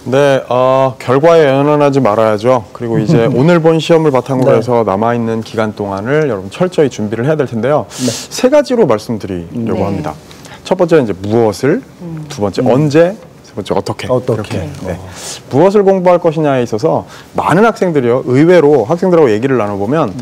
네, 결과에 연연하지 말아야죠. 그리고 이제 오늘 본 시험을 바탕으로 네. 해서 남아있는 기간 동안을 여러분 철저히 준비를 해야 될 텐데요. 네. 세 가지로 말씀드리려고 네. 합니다. 첫 번째는 이제 무엇을, 두 번째 언제, 세 번째 어떻게. 이렇게. 네. 무엇을 공부할 것이냐에 있어서 많은 학생들이요. 의외로 학생들하고 얘기를 나눠보면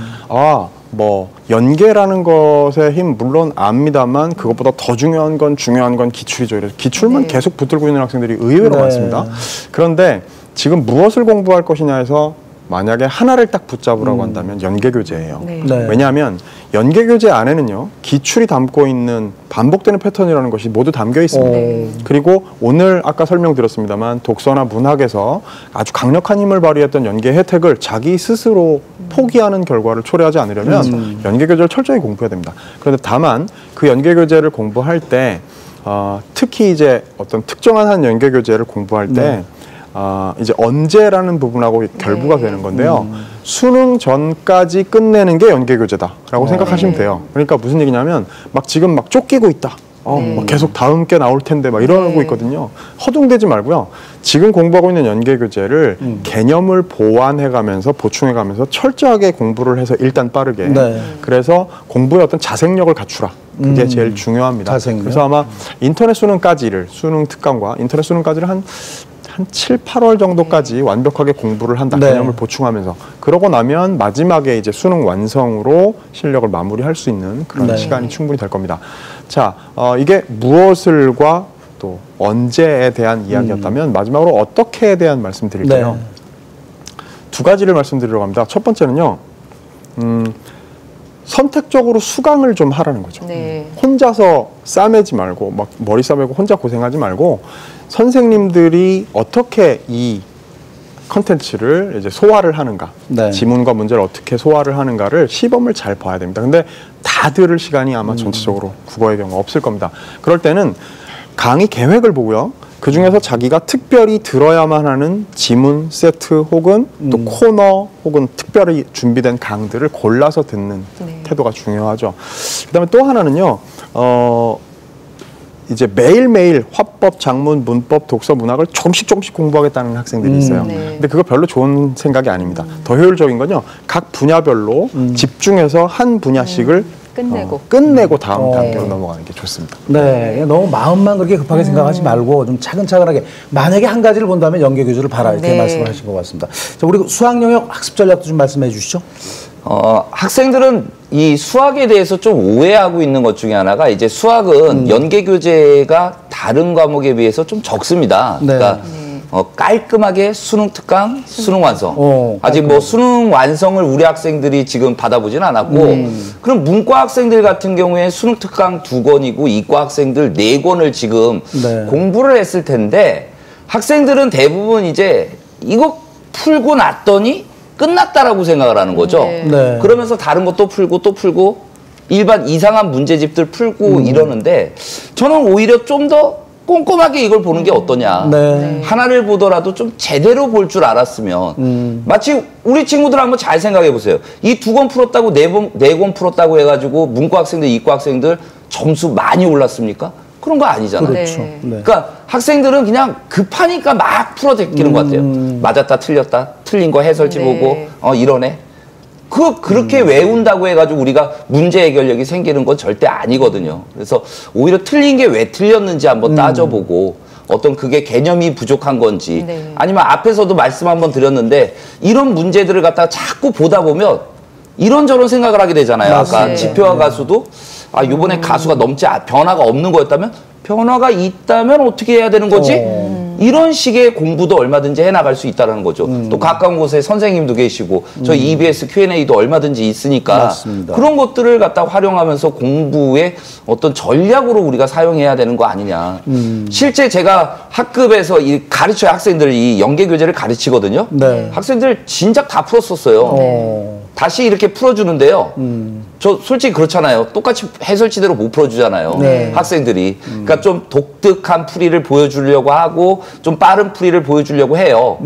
연계라는 것의 힘 물론 압니다만 그것보다 더 중요한 건 기출이죠. 그래서 기출만 네. 계속 붙들고 있는 학생들이 의외로 네. 많습니다. 그런데 지금 무엇을 공부할 것이냐에서 만약에 하나를 딱 붙잡으라고 한다면 연계교재예요. 네. 네. 왜냐하면 연계교재 안에는요. 기출이 담고 있는 반복되는 패턴이라는 것이 모두 담겨 있습니다. 네. 그리고 오늘 아까 설명드렸습니다만 독서나 문학에서 아주 강력한 힘을 발휘했던 연계 혜택을 자기 스스로 포기하는 결과를 초래하지 않으려면 연계교재를 철저히 공부해야 됩니다. 그런데 다만 그 연계교재를 공부할 때 특히 이제 어떤 특정한 한 연계교재를 공부할 때 이제 언제라는 부분하고 결부가 네. 되는 건데요. 수능 전까지 끝내는 게 연계교재다라고 생각하시면 돼요. 그러니까 무슨 얘기냐면 지금 쫓기고 있다. 계속 다음 게 나올 텐데 이러고 있거든요. 허둥대지 말고요. 지금 공부하고 있는 연계교재를 개념을 보완해가면서 보충해가면서 철저하게 공부를 해서 일단 빠르게. 네. 그래서 공부의 어떤 자생력을 갖추라. 그게 제일 중요합니다. 자생력? 그래서 아마 인터넷 수능까지를 수능 특강과 인터넷 수능까지를 한 7, 8월 정도까지 완벽하게 공부를 한다. 네. 개념을 보충하면서. 그러고 나면 마지막에 이제 수능 완성으로 실력을 마무리할 수 있는 그런 네. 시간이 충분히 될 겁니다. 자, 이게 무엇을과 또 언제에 대한 이야기였다면 마지막으로 어떻게에 대한 말씀 드릴게요. 네. 두 가지를 말씀드리려고 합니다. 첫 번째는요. 선택적으로 수강을 좀 하라는 거죠. 네. 혼자서 싸매지 말고 머리 싸매고 혼자 고생하지 말고 선생님들이 어떻게 이 컨텐츠를 이제 소화를 하는가, 네. 지문과 문제를 어떻게 소화를 하는가를 시범을 잘 봐야 됩니다. 근데 다 들을 시간이 아마 전체적으로 국어의 경우 없을 겁니다. 그럴 때는 강의 계획을 보고요. 그 중에서 자기가 특별히 들어야만 하는 지문 세트 혹은 또 코너 혹은 특별히 준비된 강들을 골라서 듣는 네. 태도가 중요하죠. 그다음에 또 하나는요. 이제 매일매일 화법, 장문, 문법, 독서, 문학을 조금씩 공부하겠다는 학생들이 있어요. 네. 근데 그거 별로 좋은 생각이 아닙니다. 더 효율적인 건요. 각 분야별로 집중해서 한 분야씩을 끝내고 다음 단계로 넘어가는 게 좋습니다. 네, 너무 마음만 그렇게 급하게 생각하지 말고 좀 차근차근하게 만약에 한 가지를 본다면 연계 교재를 봐라 이렇게 말씀을 하신 것 같습니다. 자, 우리 수학 영역 학습 전략도 좀 말씀해 주시죠. 학생들은 이 수학에 대해서 좀 오해하고 있는 것 중에 하나가 이제 수학은 연계 교재가 다른 과목에 비해서 좀 적습니다. 그러니까 깔끔하게 수능 특강, 수능 완성. 아직 뭐 수능 완성을 우리 학생들이 지금 받아보진 않았고, 그럼 문과 학생들 같은 경우에 수능 특강 2권이고 이과 학생들 4권을 지금 공부를 했을 텐데, 학생들은 대부분 이제 이거 풀고 났더니 끝났다라고 생각을 하는 거죠. 그러면서 다른 것도 풀고 또 풀고 일반 이상한 문제집들 풀고 이러는데, 저는 오히려 좀 더 꼼꼼하게 이걸 보는 게 어떠냐. 하나를 보더라도 좀 제대로 볼 줄 알았으면 마치 우리 친구들 한번 잘 생각해 보세요. 이 2권 풀었다고 4권 풀었다고 해가지고 문과 학생들, 이과 학생들 점수 많이 올랐습니까? 그런 거 아니잖아요. 그렇죠. 그러니까 학생들은 그냥 급하니까 막 풀어제끼는 것 같아요. 맞았다 틀렸다 틀린 거 해설지 보고 이러네. 그렇게 외운다고 해가지고 우리가 문제 해결력이 생기는 건 절대 아니거든요. 그래서 오히려 틀린 게 왜 틀렸는지 한번 따져보고 어떤 그게 개념이 부족한 건지 아니면 앞에서도 말씀 한번 드렸는데 이런 문제들을 갖다가 자꾸 보다 보면 이런저런 생각을 하게 되잖아요. 아까 지표와 가수도 이번에 가수가 넘지 변화가 없는 거였다면 변화가 있다면 어떻게 해야 되는 거지? 이런 식의 공부도 얼마든지 해나갈 수 있다는 거죠. 또 가까운 곳에 선생님도 계시고 저희 EBS Q&A도 얼마든지 있으니까 맞습니다. 그런 것들을 갖다 활용하면서 공부의 어떤 전략으로 우리가 사용해야 되는 거 아니냐. 실제 제가 학급에서 가르쳐요. 학생들 이 연계교재를 가르치거든요. 학생들 진작 다 풀었었어요. 다시 이렇게 풀어주는데요. 저 솔직히 그렇잖아요. 똑같이 해설지대로 못 풀어주잖아요. 학생들이. 그러니까 좀 독특한 풀이를 보여주려고 하고 좀 빠른 풀이를 보여주려고 해요.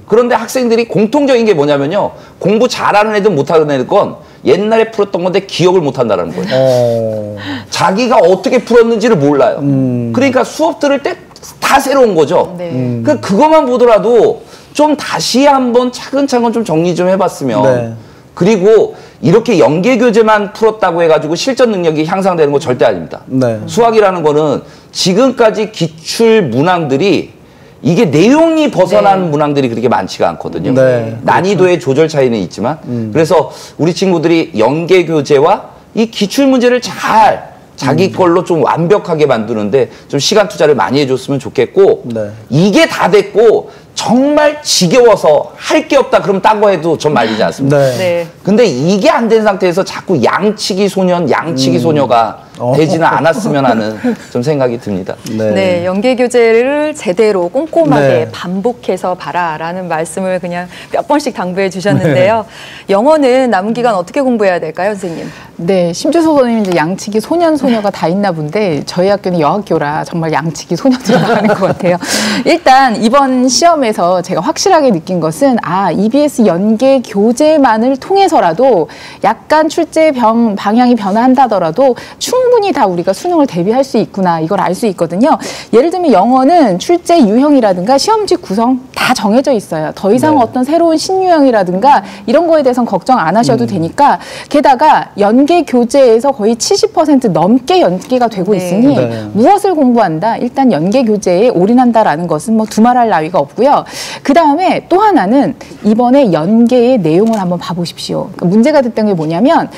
그런데 학생들이 공통적인 게 뭐냐면요. 공부 잘하는 애들 못하는 애들 건 옛날에 풀었던 건데 기억을 못한다는 거예요. 자기가 어떻게 풀었는지를 몰라요. 그러니까 수업 들을 때 다 새로운 거죠. 그러니까 그것만 보더라도 좀 다시 한번 차근차근 좀 정리 좀 해봤으면 그리고 이렇게 연계교재만 풀었다고 해가지고 실전 능력이 향상되는 거 절대 아닙니다. 수학이라는 거는 지금까지 기출 문항들이 이게 내용이 벗어난 문항들이 그렇게 많지가 않거든요. 난이도의 조절 차이는 있지만 그래서 우리 친구들이 연계교재와 이 기출문제를 잘 자기 걸로 좀 완벽하게 만드는데 좀 시간 투자를 많이 해줬으면 좋겠고 이게 다 됐고 정말 지겨워서 할 게 없다 그러면 딴 거 해도 전 말리지 않습니다. 근데 이게 안 된 상태에서 자꾸 양치기 소년, 양치기 소녀가 되지는 않았으면 하는 좀 생각이 듭니다. 연계교재를 제대로 꼼꼼하게 반복해서 봐라라는 말씀을 그냥 몇 번씩 당부해 주셨는데요. 영어는 남은 기간 어떻게 공부해야 될까요, 선생님? 네, 심주서 선생님 이제 양치기 소년, 소녀가 다 있나 본데 저희 학교는 여학교라 정말 양치기 소녀들이 나가는 것 같아요. 일단 이번 시험에서 제가 확실하게 느낀 것은 EBS 연계 교재만을 통해서라도 약간 출제 방향이 변화한다더라도 충분히 다 우리가 수능을 대비할 수 있구나 이걸 알 수 있거든요. 예를 들면 영어는 출제 유형이라든가 시험지 구성 다 정해져 있어요. 더 이상 어떤 새로운 신유형이라든가 이런 거에 대해서는 걱정 안 하셔도 되니까 게다가 연계 교재에서 거의 70% 넘게 연계가 되고 있으니 무엇을 공부한다? 일단 연계 교재에 올인한다라는 것은 뭐 두말할 나위가 없고요. 그 다음에 또 하나는 이번에 연계의 내용을 한번 봐보십시오. 그러니까 문제가 됐던 게 뭐냐면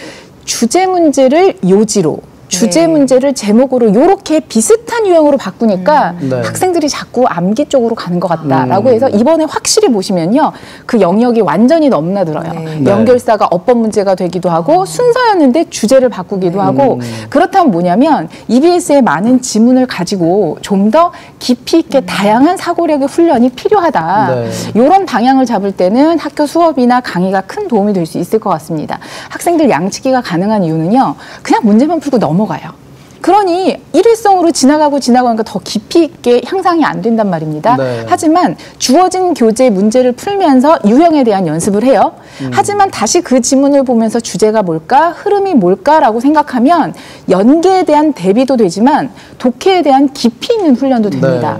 주제 문제를 요지로 주제 문제를 제목으로 이렇게 비슷한 유형으로 바꾸니까 학생들이 자꾸 암기 쪽으로 가는 것 같다라고 해서 이번에 확실히 보시면요. 그 영역이 완전히 넘나들어요. 연결사가 어법 문제가 되기도 하고 순서였는데 주제를 바꾸기도 하고 그렇다면 뭐냐면 EBS의 많은 지문을 가지고 좀 더 깊이 있게 다양한 사고력의 훈련이 필요하다. 이런 방향을 잡을 때는 학교 수업이나 강의가 큰 도움이 될 수 있을 것 같습니다. 학생들 양치기가 가능한 이유는요. 그냥 문제만 풀고 넘어가요. 그러니 일회성으로 지나가고 지나가니까 더 깊이 있게 향상이 안 된단 말입니다. 하지만 주어진 교재 문제를 풀면서 유형에 대한 연습을 해요. 하지만 다시 그 지문을 보면서 주제가 뭘까, 흐름이 뭘까라고 생각하면 연계에 대한 대비도 되지만 독해에 대한 깊이 있는 훈련도 됩니다.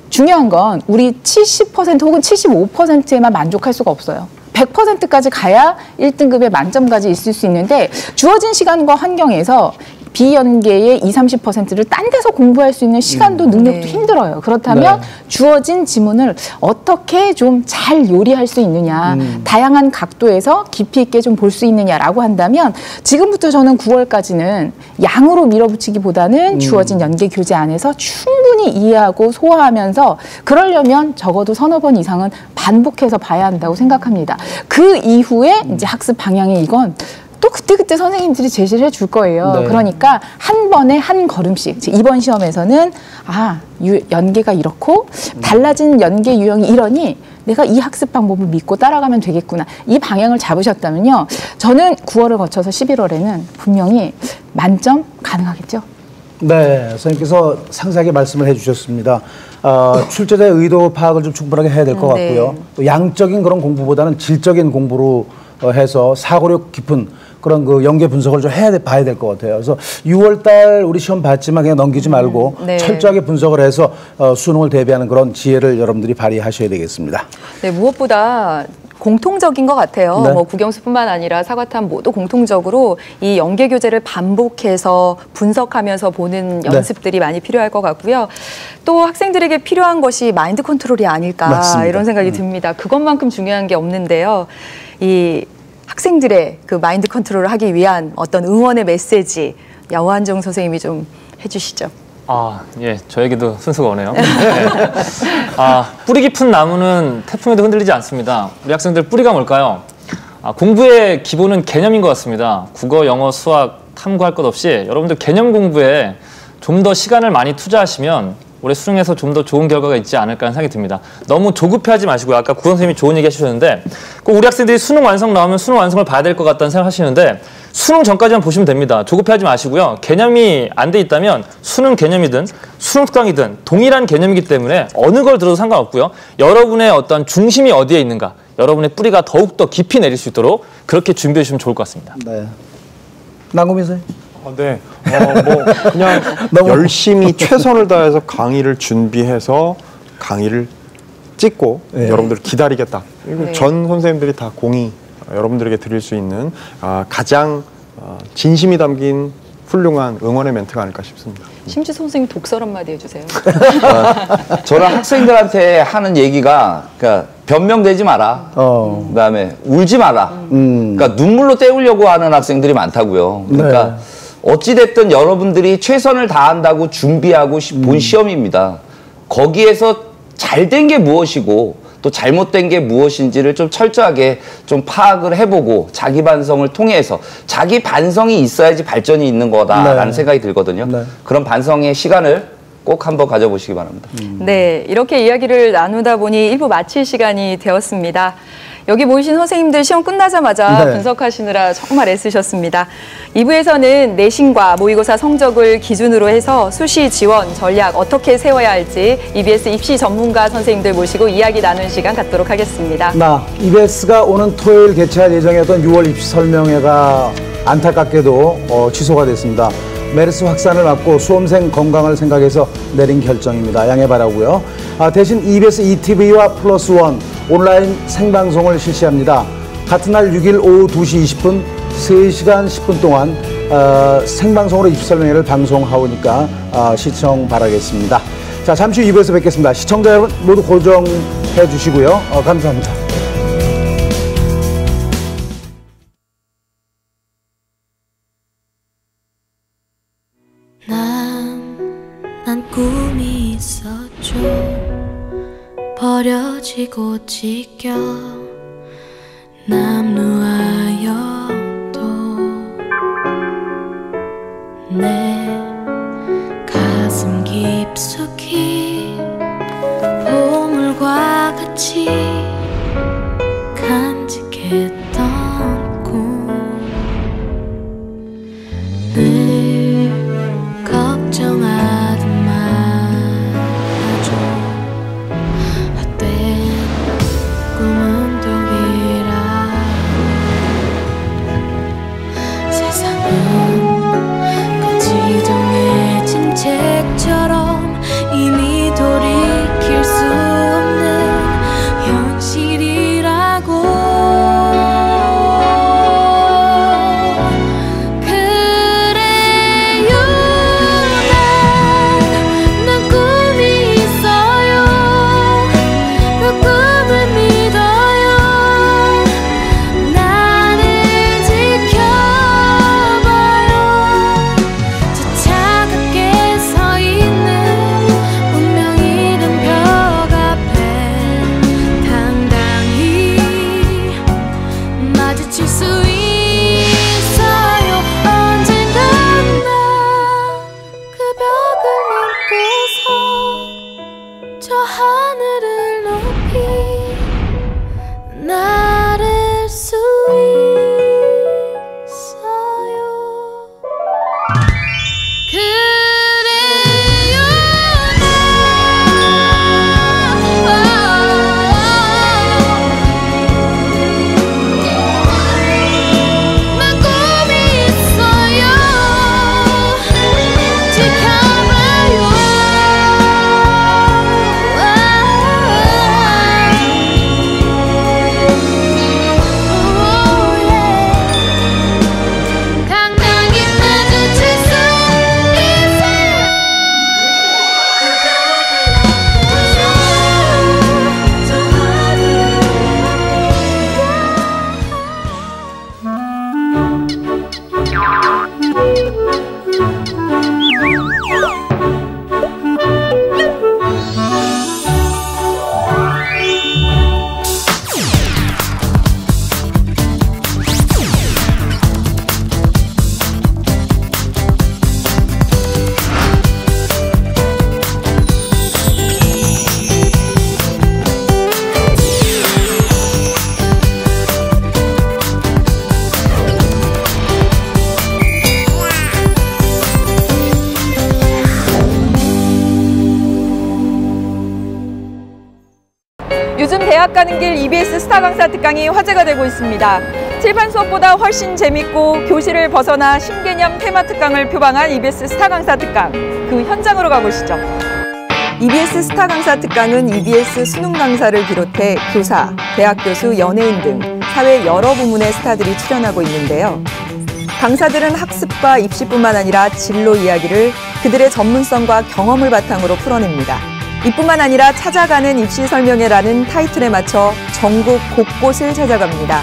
중요한 건 우리 70% 혹은 75%에만 만족할 수가 없어요. 100%까지 가야 1등급의 만점까지 있을 수 있는데 주어진 시간과 환경에서 비연계의 20, 30%를 딴 데서 공부할 수 있는 시간도 능력도 힘들어요. 그렇다면 주어진 지문을 어떻게 좀 잘 요리할 수 있느냐, 다양한 각도에서 깊이 있게 좀 볼 수 있느냐라고 한다면 지금부터 저는 9월까지는 양으로 밀어붙이기보다는 주어진 연계 교재 안에서 충분히 이해하고 소화하면서 그러려면 적어도 서너 번 이상은 반복해서 봐야 한다고 생각합니다. 그 이후에 이제 학습 방향이 이건 또 그때그때 선생님들이 제시를 해줄 거예요. 네. 그러니까 한 번에 한 걸음씩. 이번 시험에서는 연계가 이렇고 달라진 연계 유형이 이러니 내가 이 학습 방법을 믿고 따라가면 되겠구나. 이 방향을 잡으셨다면요. 저는 9월을 거쳐서 11월에는 분명히 만점 가능하겠죠. 네, 선생님께서 상세하게 말씀을 해주셨습니다. 출제자의 의도 파악을 좀 충분하게 해야 될 것 같고요. 또 양적인 그런 공부보다는 질적인 공부로 해서 사고력 깊은 그런 그 연계 분석을 좀 봐야 될 것 같아요. 그래서 6월달 우리 시험 봤지만 그냥 넘기지 말고 철저하게 분석을 해서 수능을 대비하는 그런 지혜를 여러분들이 발휘하셔야 되겠습니다. 네, 무엇보다 공통적인 것 같아요. 네. 뭐 국영수뿐만 아니라 사과탐 모두 공통적으로 이 연계 교재를 반복해서 분석하면서 보는 연습들이 많이 필요할 것 같고요. 또 학생들에게 필요한 것이 마인드 컨트롤이 아닐까 맞습니다. 이런 생각이 듭니다. 그것만큼 중요한 게 없는데요. 이 학생들의 그 마인드 컨트롤을 하기 위한 어떤 응원의 메시지 야호한정 선생님이 좀 해주시죠. 예, 저에게도 순서가 오네요. 네. 뿌리 깊은 나무는 태풍에도 흔들리지 않습니다. 우리 학생들 뿌리가 뭘까요? 공부의 기본은 개념인 것 같습니다. 국어, 영어, 수학 탐구할 것 없이 여러분들 개념 공부에 좀 더 시간을 많이 투자하시면 올해 수능에서 좀 더 좋은 결과가 있지 않을까 하는 생각이 듭니다. 너무 조급해하지 마시고요. 아까 구원 선생님이 좋은 얘기 해주셨는데 꼭 우리 학생들이 수능 완성 나오면 수능 완성을 봐야 될 것 같다는 생각 하시는데 수능 전까지만 보시면 됩니다. 조급해하지 마시고요. 개념이 안 돼 있다면 수능 개념이든 수능 특강이든 동일한 개념이기 때문에 어느 걸 들어도 상관없고요. 여러분의 어떤 중심이 어디에 있는가, 여러분의 뿌리가 더욱더 깊이 내릴 수 있도록 그렇게 준비해 주시면 좋을 것 같습니다. 네. 남궁민 선생님. 네. 그냥 열심히 최선을 다해서 강의를 준비해서 강의를 찍고 여러분들 기다리겠다. 전 선생님들이 다 공이 여러분들에게 드릴 수 있는 가장 진심이 담긴 훌륭한 응원의 멘트가 아닐까 싶습니다. 심지 선생님 독설 한마디 해주세요. 저는 학생들한테 하는 얘기가 그러니까 변명되지 마라. 그다음에 울지 마라. 그러니까 눈물로 때우려고 하는 학생들이 많다고요. 그러니까 어찌됐든 여러분들이 최선을 다한다고 준비하고 본 시험입니다. 거기에서 잘된 게 무엇이고 또 잘못된 게 무엇인지를 좀 철저하게 좀 파악을 해보고 자기 반성을 통해서 자기 반성이 있어야지 발전이 있는 거다라는 생각이 들거든요. 그런 반성의 시간을 꼭 한번 가져보시기 바랍니다. 네, 이렇게 이야기를 나누다 보니 1부 마칠 시간이 되었습니다. 여기 모이신 선생님들 시험 끝나자마자 분석하시느라 정말 애쓰셨습니다. 2부에서는 내신과 모의고사 성적을 기준으로 해서 수시 지원 전략 어떻게 세워야 할지 EBS 입시 전문가 선생님들 모시고 이야기 나눈 시간 갖도록 하겠습니다. EBS가 오는 토요일 개최할 예정이었던 6월 입시 설명회가 안타깝게도 취소가 됐습니다. 메르스 확산을 막고 수험생 건강을 생각해서 내린 결정입니다. 양해 바라고요. 대신 EBS ETV와 플러스원 온라인 생방송을 실시합니다. 같은 날 6일 오후 2시 20분 3시간 10분 동안 생방송으로 입시설명회를 방송하오니까 시청 바라겠습니다. 자, 잠시 후 2부에서 뵙겠습니다. 시청자 여러분 모두 고정해 주시고요. 감사합니다. 난 꿈이 있었죠. 버려지고 찢겨 남루하여도 내 가슴 깊숙이 보물과 같이 간직했던 꿈 늘 걱정하던 마저 헛된 꿈은 독이라 세상은 끝이 정해진 책처럼 이미 돌이킬 수 없는 하늘을 높이 나를 수 있어요. 그래요 난 꿈이 있어요. 지켜봐요. 강당이 마주칠 수 요즘 대학 가는 길 EBS 스타 강사 특강이 화제가 되고 있습니다. 칠판 수업보다 훨씬 재밌고 교실을 벗어나 신개념 테마 특강을 표방한 EBS 스타 강사 특강. 그 현장으로 가보시죠. EBS 스타 강사 특강은 EBS 수능 강사를 비롯해 교사, 대학 교수, 연예인 등 사회 여러 부문의 스타들이 출연하고 있는데요. 강사들은 학습과 입시뿐만 아니라 진로 이야기를 그들의 전문성과 경험을 바탕으로 풀어냅니다. 이뿐만 아니라 찾아가는 입시 설명회라는 타이틀에 맞춰 전국 곳곳을 찾아갑니다.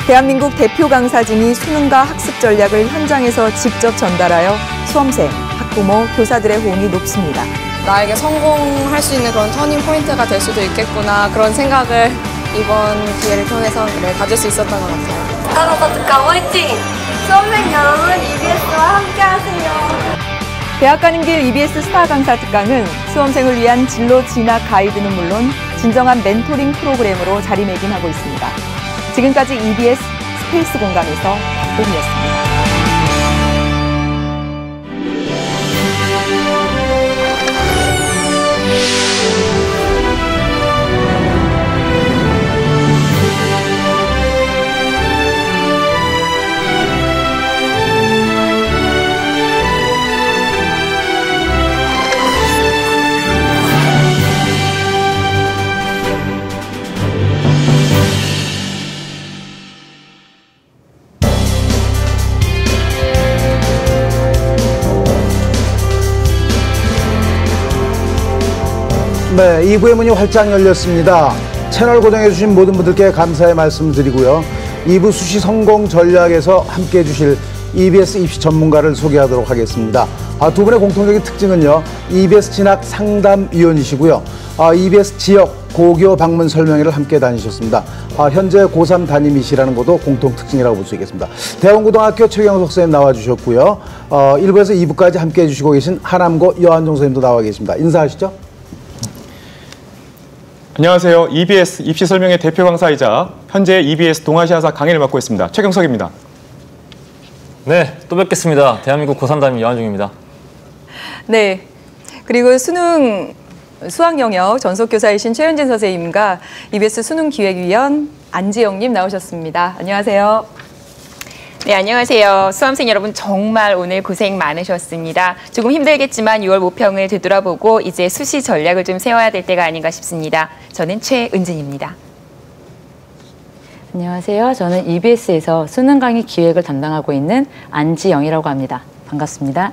대한민국 대표 강사진이 수능과 학습 전략을 현장에서 직접 전달하여 수험생, 학부모, 교사들의 호응이 높습니다. 나에게 성공할 수 있는 그런 터닝 포인트가 될 수도 있겠구나, 그런 생각을 이번 기회를 통해서 가질 수 있었던 것 같아요. 스타 강사 특강 화이팅! 수험생 여러분, EBS와 함께하세요. 대학 가는 길 EBS 스타 강사 특강은 수험생을 위한 진로 진학 가이드는 물론 진정한 멘토링 프로그램으로 자리매김하고 있습니다. 지금까지 EBS 스페이스 공감에서 박봄이었습니다. 네, 2부의 문이 활짝 열렸습니다. 채널 고정해주신 모든 분들께 감사의 말씀 드리고요. 2부 수시 성공 전략에서 함께해 주실 EBS 입시 전문가를 소개하도록 하겠습니다. 두 분의 공통적인 특징은요, EBS 진학 상담위원이시고요. EBS 지역 고교 방문 설명회를 함께 다니셨습니다. 현재 고3 담임이시라는 것도 공통 특징이라고 볼 수 있겠습니다. 대원고등학교 최경석 선생님 나와주셨고요. 1부에서 2부까지 함께 해주시고 계신 하남고 여한종 선생님도 나와 계십니다. 인사하시죠. 안녕하세요. EBS 입시 설명회 대표 강사이자 현재 EBS 동아시아사 강의를 맡고 있습니다. 최경석입니다. 네, 또 뵙겠습니다. 대한민국 고3 담임 여한중입니다. 네, 그리고 수학 영역 전속교사이신 최현진 선생님과 EBS 수능기획위원 안지영님 나오셨습니다. 안녕하세요. 네, 안녕하세요. 수험생 여러분 정말 오늘 고생 많으셨습니다. 조금 힘들겠지만 6월 모평을 되돌아보고 이제 수시 전략을 좀 세워야 될 때가 아닌가 싶습니다. 저는 최은진입니다. 안녕하세요. 저는 EBS에서 수능 강의 기획을 담당하고 있는 안지영이라고 합니다. 반갑습니다.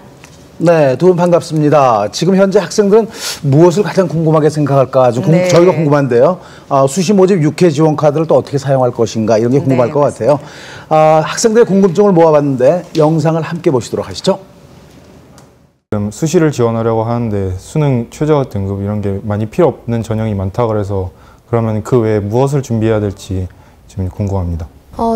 네, 두 분 반갑습니다. 지금 현재 학생들은 무엇을 가장 궁금하게 생각할까? 저희가 궁금한데요. 수시 모집 6회 지원 카드를 또 어떻게 사용할 것인가? 이런 게 궁금할 것 같아요. 학생들의 궁금증을 모아봤는데 영상을 함께 보시도록 하시죠. 지금 수시를 지원하려고 하는데 수능 최저 등급 이런 게 많이 필요 없는 전형이 많다 그래서 그러면 그 외에 무엇을 준비해야 될지 좀 궁금합니다.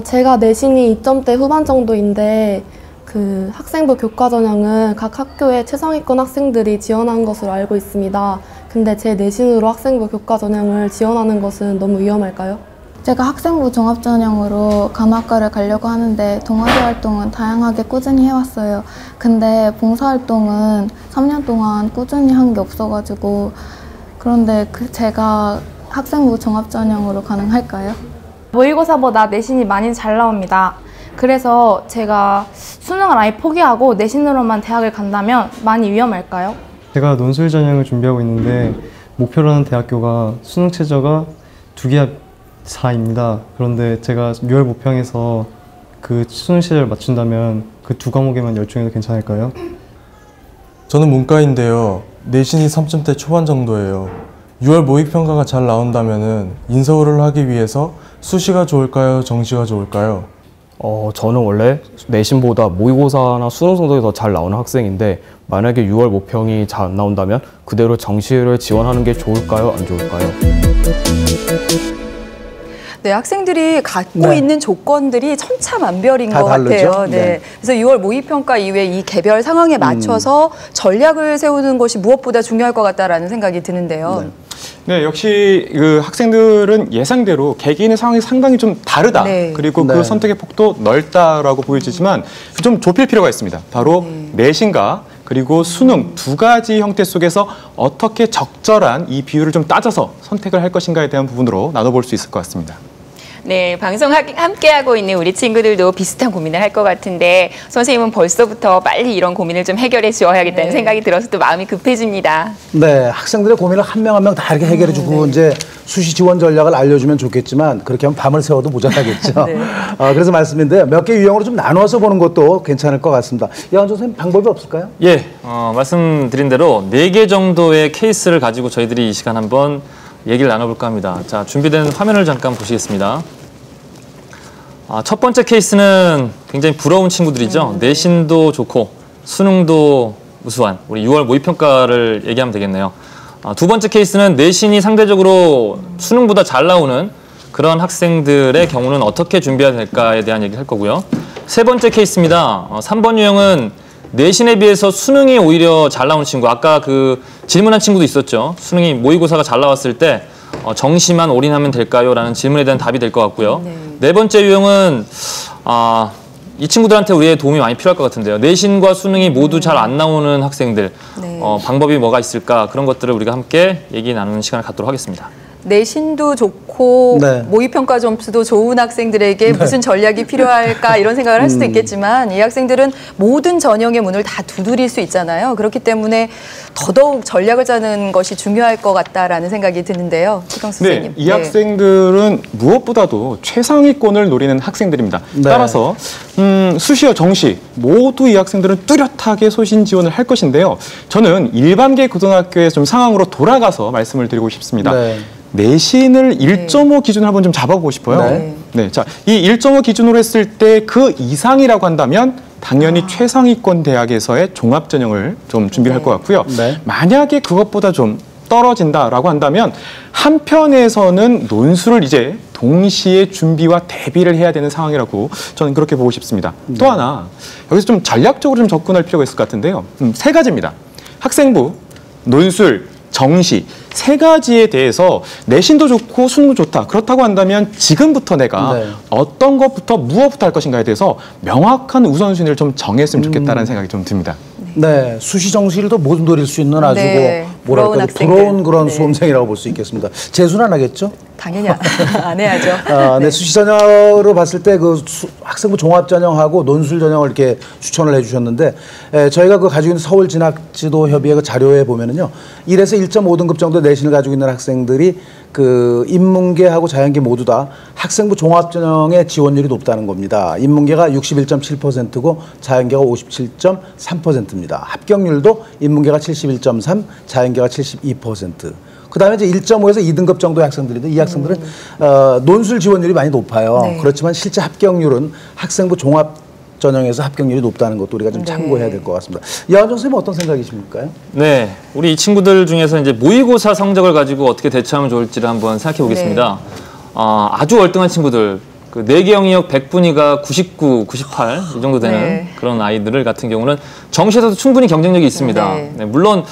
제가 내신이 2점대 후반 정도인데 그 학생부 교과 전형은 각 학교의 최상위권 학생들이 지원한 것으로 알고 있습니다. 근데 제 내신으로 학생부 교과 전형을 지원하는 것은 너무 위험할까요? 제가 학생부 종합전형으로 간호학과를 가려고 하는데 동아리 활동은 다양하게 꾸준히 해왔어요. 근데 봉사활동은 3년 동안 꾸준히 한 게 없어가지고 그런데 제가 학생부 종합전형으로 가능할까요? 모의고사보다 내신이 많이 잘 나옵니다. 그래서 제가 수능을 아예 포기하고 내신으로만 대학을 간다면 많이 위험할까요? 제가 논술 전형을 준비하고 있는데 목표로 하는 대학교가 수능 최저가 2개 4입니다. 그런데 제가 6월 모평에서 그 수능 시절을 맞춘다면 그 2과목에만 열중해도 괜찮을까요? 저는 문과인데요. 내신이 3점대 초반 정도예요. 6월 모의평가가 잘 나온다면 인서울을 하기 위해서 수시가 좋을까요? 정시가 좋을까요? 저는 원래 내신보다 모의고사나 수능 성적이 더 잘 나오는 학생인데 만약에 6월 모평이 잘 안 나온다면 그대로 정시를 지원하는 게 좋을까요? 안 좋을까요? 네, 학생들이 갖고 네. 있는 조건들이 천차만별인 것 다르죠? 같아요. 네. 네. 그래서 6월 모의평가 이후에 이 개별 상황에 맞춰서 전략을 세우는 것이 무엇보다 중요할 것 같다라는 생각이 드는데요. 네, 역시 그 학생들은 예상대로 개개인의 상황이 상당히 좀 다르다. 네. 그리고 네. 그 선택의 폭도 넓다라고 보여지지만 좀 좁힐 필요가 있습니다. 바로 내신과 그리고 수능 두 가지 형태 속에서 어떻게 적절한 이 비율을 좀 따져서 선택을 할 것인가에 대한 부분으로 나눠볼 수 있을 것 같습니다. 네, 방송 함께하고 있는 우리 친구들도 비슷한 고민을 할 것 같은데 선생님은 벌써부터 빨리 이런 고민을 좀 해결해 주어야겠다는 생각이 들어서 또 마음이 급해집니다. 네, 학생들의 고민을 한 명 한 명 다 이렇게 해결해주고 이제 수시 지원 전략을 알려주면 좋겠지만 그렇게 하면 밤을 새워도 모자라겠죠. 네. 그래서 말씀인데요. 몇 개 유형으로 좀 나눠서 보는 것도 괜찮을 것 같습니다. 이하원 선생님 방법이 없을까요? 예, 말씀드린 대로 4개 정도의 케이스를 가지고 저희들이 이 시간 한번 얘기를 나눠볼까 합니다. 자, 준비된 화면을 잠깐 보시겠습니다. 첫 번째 케이스는 굉장히 부러운 친구들이죠. 내신도 좋고 수능도 우수한 우리 6월 모의평가를 얘기하면 되겠네요. 두 번째 케이스는 내신이 상대적으로 수능보다 잘 나오는 그런 학생들의 경우는 어떻게 준비해야 될까에 대한 얘기를 할 거고요. 세 번째 케이스입니다. 3번 유형은 내신에 비해서 수능이 오히려 잘 나오는 친구. 아까 그 질문한 친구도 있었죠. 수능이 모의고사가 잘 나왔을 때 정시만 올인하면 될까요? 라는 질문에 대한 답이 될 것 같고요. 네 번째 유형은 이 친구들한테 우리의 도움이 많이 필요할 것 같은데요. 내신과 수능이 모두 잘 안 나오는 학생들 방법이 뭐가 있을까? 그런 것들을 우리가 함께 얘기 나누는 시간을 갖도록 하겠습니다. 내신도 좋고 모의평가 점수도 좋은 학생들에게 무슨 전략이 필요할까 이런 생각을 할 수도 있겠지만 이 학생들은 모든 전형의 문을 다 두드릴 수 있잖아요. 그렇기 때문에 더더욱 전략을 짜는 것이 중요할 것 같다라는 생각이 드는데요. 최강 선생님. 네, 이 학생들은 무엇보다도 최상위권을 노리는 학생들입니다. 따라서 수시와 정시 모두 이 학생들은 뚜렷하게 소신 지원을 할 것인데요. 저는 일반계 고등학교의 좀 상황으로 돌아가서 말씀을 드리고 싶습니다. 내신을 1.5 기준으로 한번 좀 잡아보고 싶어요. 네, 자, 이 1.5 기준으로 했을 때 그 이상이라고 한다면 당연히 최상위권 대학에서의 종합전형을 좀 준비를 할 것 같고요. 만약에 그것보다 좀 떨어진다라고 한다면 한편에서는 논술을 이제 동시에 준비와 대비를 해야 되는 상황이라고 저는 그렇게 보고 싶습니다. 또 하나 여기서 좀 전략적으로 좀 접근할 필요가 있을 것 같은데요. 세 가지입니다. 학생부, 논술, 정시 세 가지에 대해서 내신도 좋고 수능도 좋다. 그렇다고 한다면 지금부터 내가 어떤 것부터 무엇부터 할 것인가에 대해서 명확한 우선순위를 좀 정했으면 좋겠다는 생각이 좀 듭니다. 네, 수시 정시를 더 못 노릴 수 있는 아주 뭐랄까 부러운 그런 수험생이라고 볼 수 있겠습니다. 재수는 안 하겠죠? 당연히 안 해야죠. 네, 수시 전형으로 봤을 때 그 학생부 종합 전형하고 논술 전형을 이렇게 추천을 해주셨는데 저희가 그 가지고 있는 서울 진학지도 협의회 그 자료에 보면은요 1에서 1.5등급 정도 내신을 가지고 있는 학생들이 그 인문계하고 자연계 모두 다 학생부 종합 전형의 지원율이 높다는 겁니다. 인문계가 61.7%고 자연계가 57.3%입니다. 합격률도 인문계가 71.3, 자연계가 72%. 그다음에 이제 1.5에서 2등급 정도의 학생들인데 이 학생들은 논술 지원율이 많이 높아요. 그렇지만 실제 합격률은 학생부 종합 전형에서 합격률이 높다는 것도 우리가 좀 참고해야 될 것 같습니다. 이하원 선생님 어떤 생각이십니까? 네, 우리 이 친구들 중에서 이제 모의고사 성적을 가지고 어떻게 대처하면 좋을지를 한번 생각해 보겠습니다. 아주 월등한 친구들, 그 4개 영역 100분위가 99, 98 이 정도 되는 그런 아이들 같은 경우는 정시에서도 충분히 경쟁력이 있습니다. 물론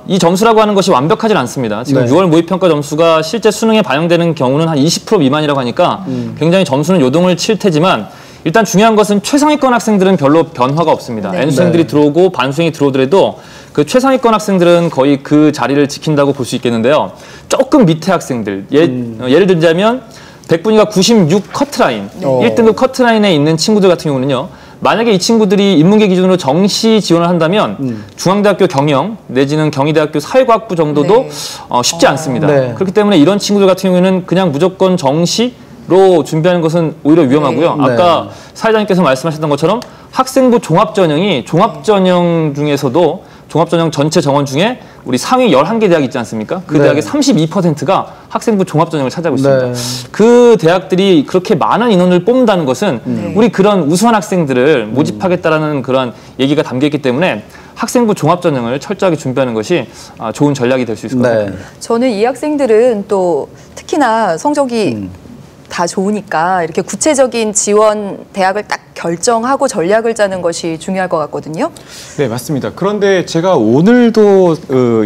이 점수라고 하는 것이 완벽하진 않습니다. 지금 네. 6월 모의평가 점수가 실제 수능에 반영되는 경우는 한 20% 미만이라고 하니까 굉장히 점수는 요동을 칠 테지만 일단 중요한 것은 최상위권 학생들은 별로 변화가 없습니다. 네. N수생들이 들어오고 반수생이 들어오더라도 그 최상위권 학생들은 거의 그 자리를 지킨다고 볼 수 있겠는데요. 조금 밑에 학생들, 예를 들자면 100분위가 96 커트라인, 1등급 커트라인에 있는 친구들 같은 경우는요. 만약에 이 친구들이 인문계 기준으로 정시 지원을 한다면 중앙대학교 경영 내지는 경희대학교 사회과학부 정도도 네. 쉽지 않습니다. 네. 그렇기 때문에 이런 친구들 같은 경우에는 그냥 무조건 정시로 준비하는 것은 오히려 위험하고요. 네. 아까 사회자님께서 말씀하셨던 것처럼 학생부 종합전형이 종합전형 중에서도 종합전형 전체 정원 중에 우리 상위 11개 대학 있지 않습니까? 그 네. 대학의 32%가 학생부 종합전형을 차지하고 있습니다. 네. 그 대학들이 그렇게 많은 인원을 뽑는다는 것은 우리 그런 우수한 학생들을 모집하겠다라는 그런 얘기가 담겨있기 때문에 학생부 종합전형을 철저하게 준비하는 것이 좋은 전략이 될 수 있을 것 같습니다. 저는 이 학생들은 또 특히나 성적이 다 좋으니까 이렇게 구체적인 지원 대학을 딱 결정하고 전략을 짜는 것이 중요할 것 같거든요. 네, 맞습니다. 그런데 제가 오늘도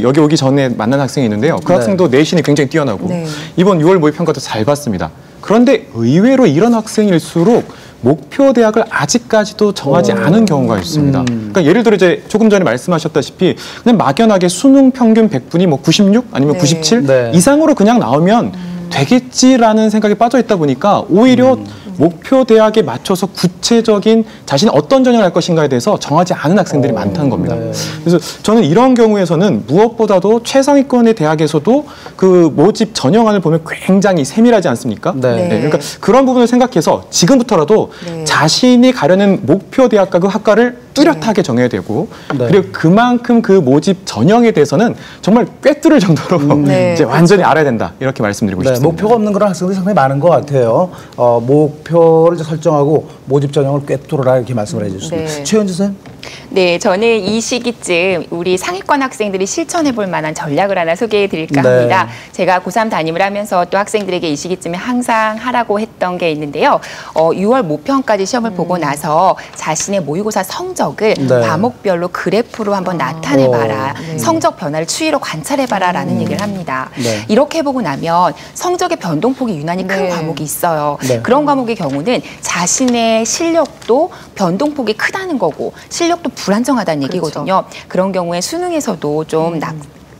여기 오기 전에 만난 학생이 있는데요. 그 학생도 내신이 굉장히 뛰어나고 이번 6월 모의평가도 잘 봤습니다. 그런데 의외로 이런 학생일수록 목표 대학을 아직까지도 정하지 않은 경우가 있습니다. 그러니까 예를 들어 이제 조금 전에 말씀하셨다시피 그냥 막연하게 수능 평균 100분이 뭐 96 아니면 97 이상으로 그냥 나오면 되겠지라는 생각에 빠져 있다 보니까 오히려 목표 대학에 맞춰서 구체적인 자신이 어떤 전형을 할 것인가에 대해서 정하지 않은 학생들이 많다는 겁니다. 그래서 저는 이런 경우에서는 무엇보다도 최상위권의 대학에서도 그 모집 전형안을 보면 굉장히 세밀하지 않습니까? 네, 그러니까 그런 부분을 생각해서 지금부터라도 자신이 가려는 목표 대학과 그 학과를 뚜렷하게 정해야 되고 그리고 그만큼 그 모집 전형에 대해서는 정말 꿰뚫을 정도로 이제 완전히 알아야 된다 이렇게 말씀드리고 싶습니다. 목표가 없는 그런 학생들이 상당히 많은 것 같아요. 목표를 이제 설정하고 모집 전형을 꿰뚫어라 이렇게 말씀을 해주셨습니다. 최현주 선생님. 네, 저는 이 시기쯤 우리 상위권 학생들이 실천해 볼 만한 전략을 하나 소개해 드릴까 합니다. 제가 고3 담임을 하면서 또 학생들에게 이 시기쯤에 항상 하라고 했던 게 있는데요. 6월 모평까지 시험을 보고 나서 자신의 모의고사 성적을 과목별로 그래프로 한번 나타내봐라. 성적 변화를 추이로 관찰해봐라 라는 얘기를 합니다. 이렇게 해보고 나면 성적의 변동폭이 유난히 큰 과목이 있어요. 그런 과목의 경우는 자신의 실력도 변동폭이 크다는 거고 실력도 불안정하다는 얘기거든요. 그런 경우에 수능에서도 좀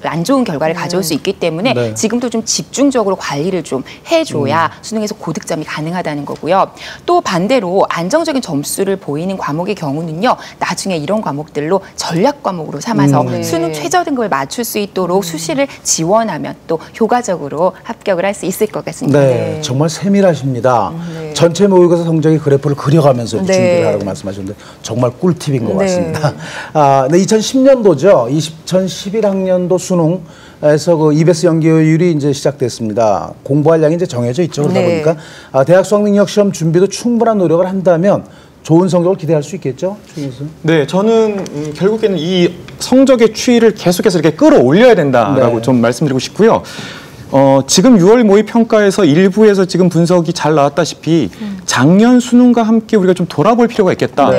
안 좋은 결과를 가져올 수 있기 때문에 지금도 좀 집중적으로 관리를 좀 해줘야 수능에서 고득점이 가능하다는 거고요. 또 반대로 안정적인 점수를 보이는 과목의 경우는요. 나중에 이런 과목들로 전략 과목으로 삼아서 수능 최저 등급을 맞출 수 있도록 수시를 지원하면 또 효과적으로 합격을 할 수 있을 것 같습니다. 네, 정말 세밀하십니다. 전체 모의고사 성적의 그래프를 그려가면서 준비를 하라고 말씀하셨는데 정말 꿀팁인 것 같습니다. 네, 2010년도죠. 2011학년도 수능에서 그 EBS 연계율이 이제 시작됐습니다. 공부할 양이 이제 정해져 있죠. 그러다 보니까 대학 수학능력 시험 준비도 충분한 노력을 한다면 좋은 성적을 기대할 수 있겠죠? 네, 저는 결국에는 이 성적의 추이를 계속해서 이렇게 끌어올려야 된다라고 좀 말씀드리고 싶고요. 지금 6월 모의평가에서 일부에서 지금 분석이 잘 나왔다시피 작년 수능과 함께 우리가 좀 돌아볼 필요가 있겠다.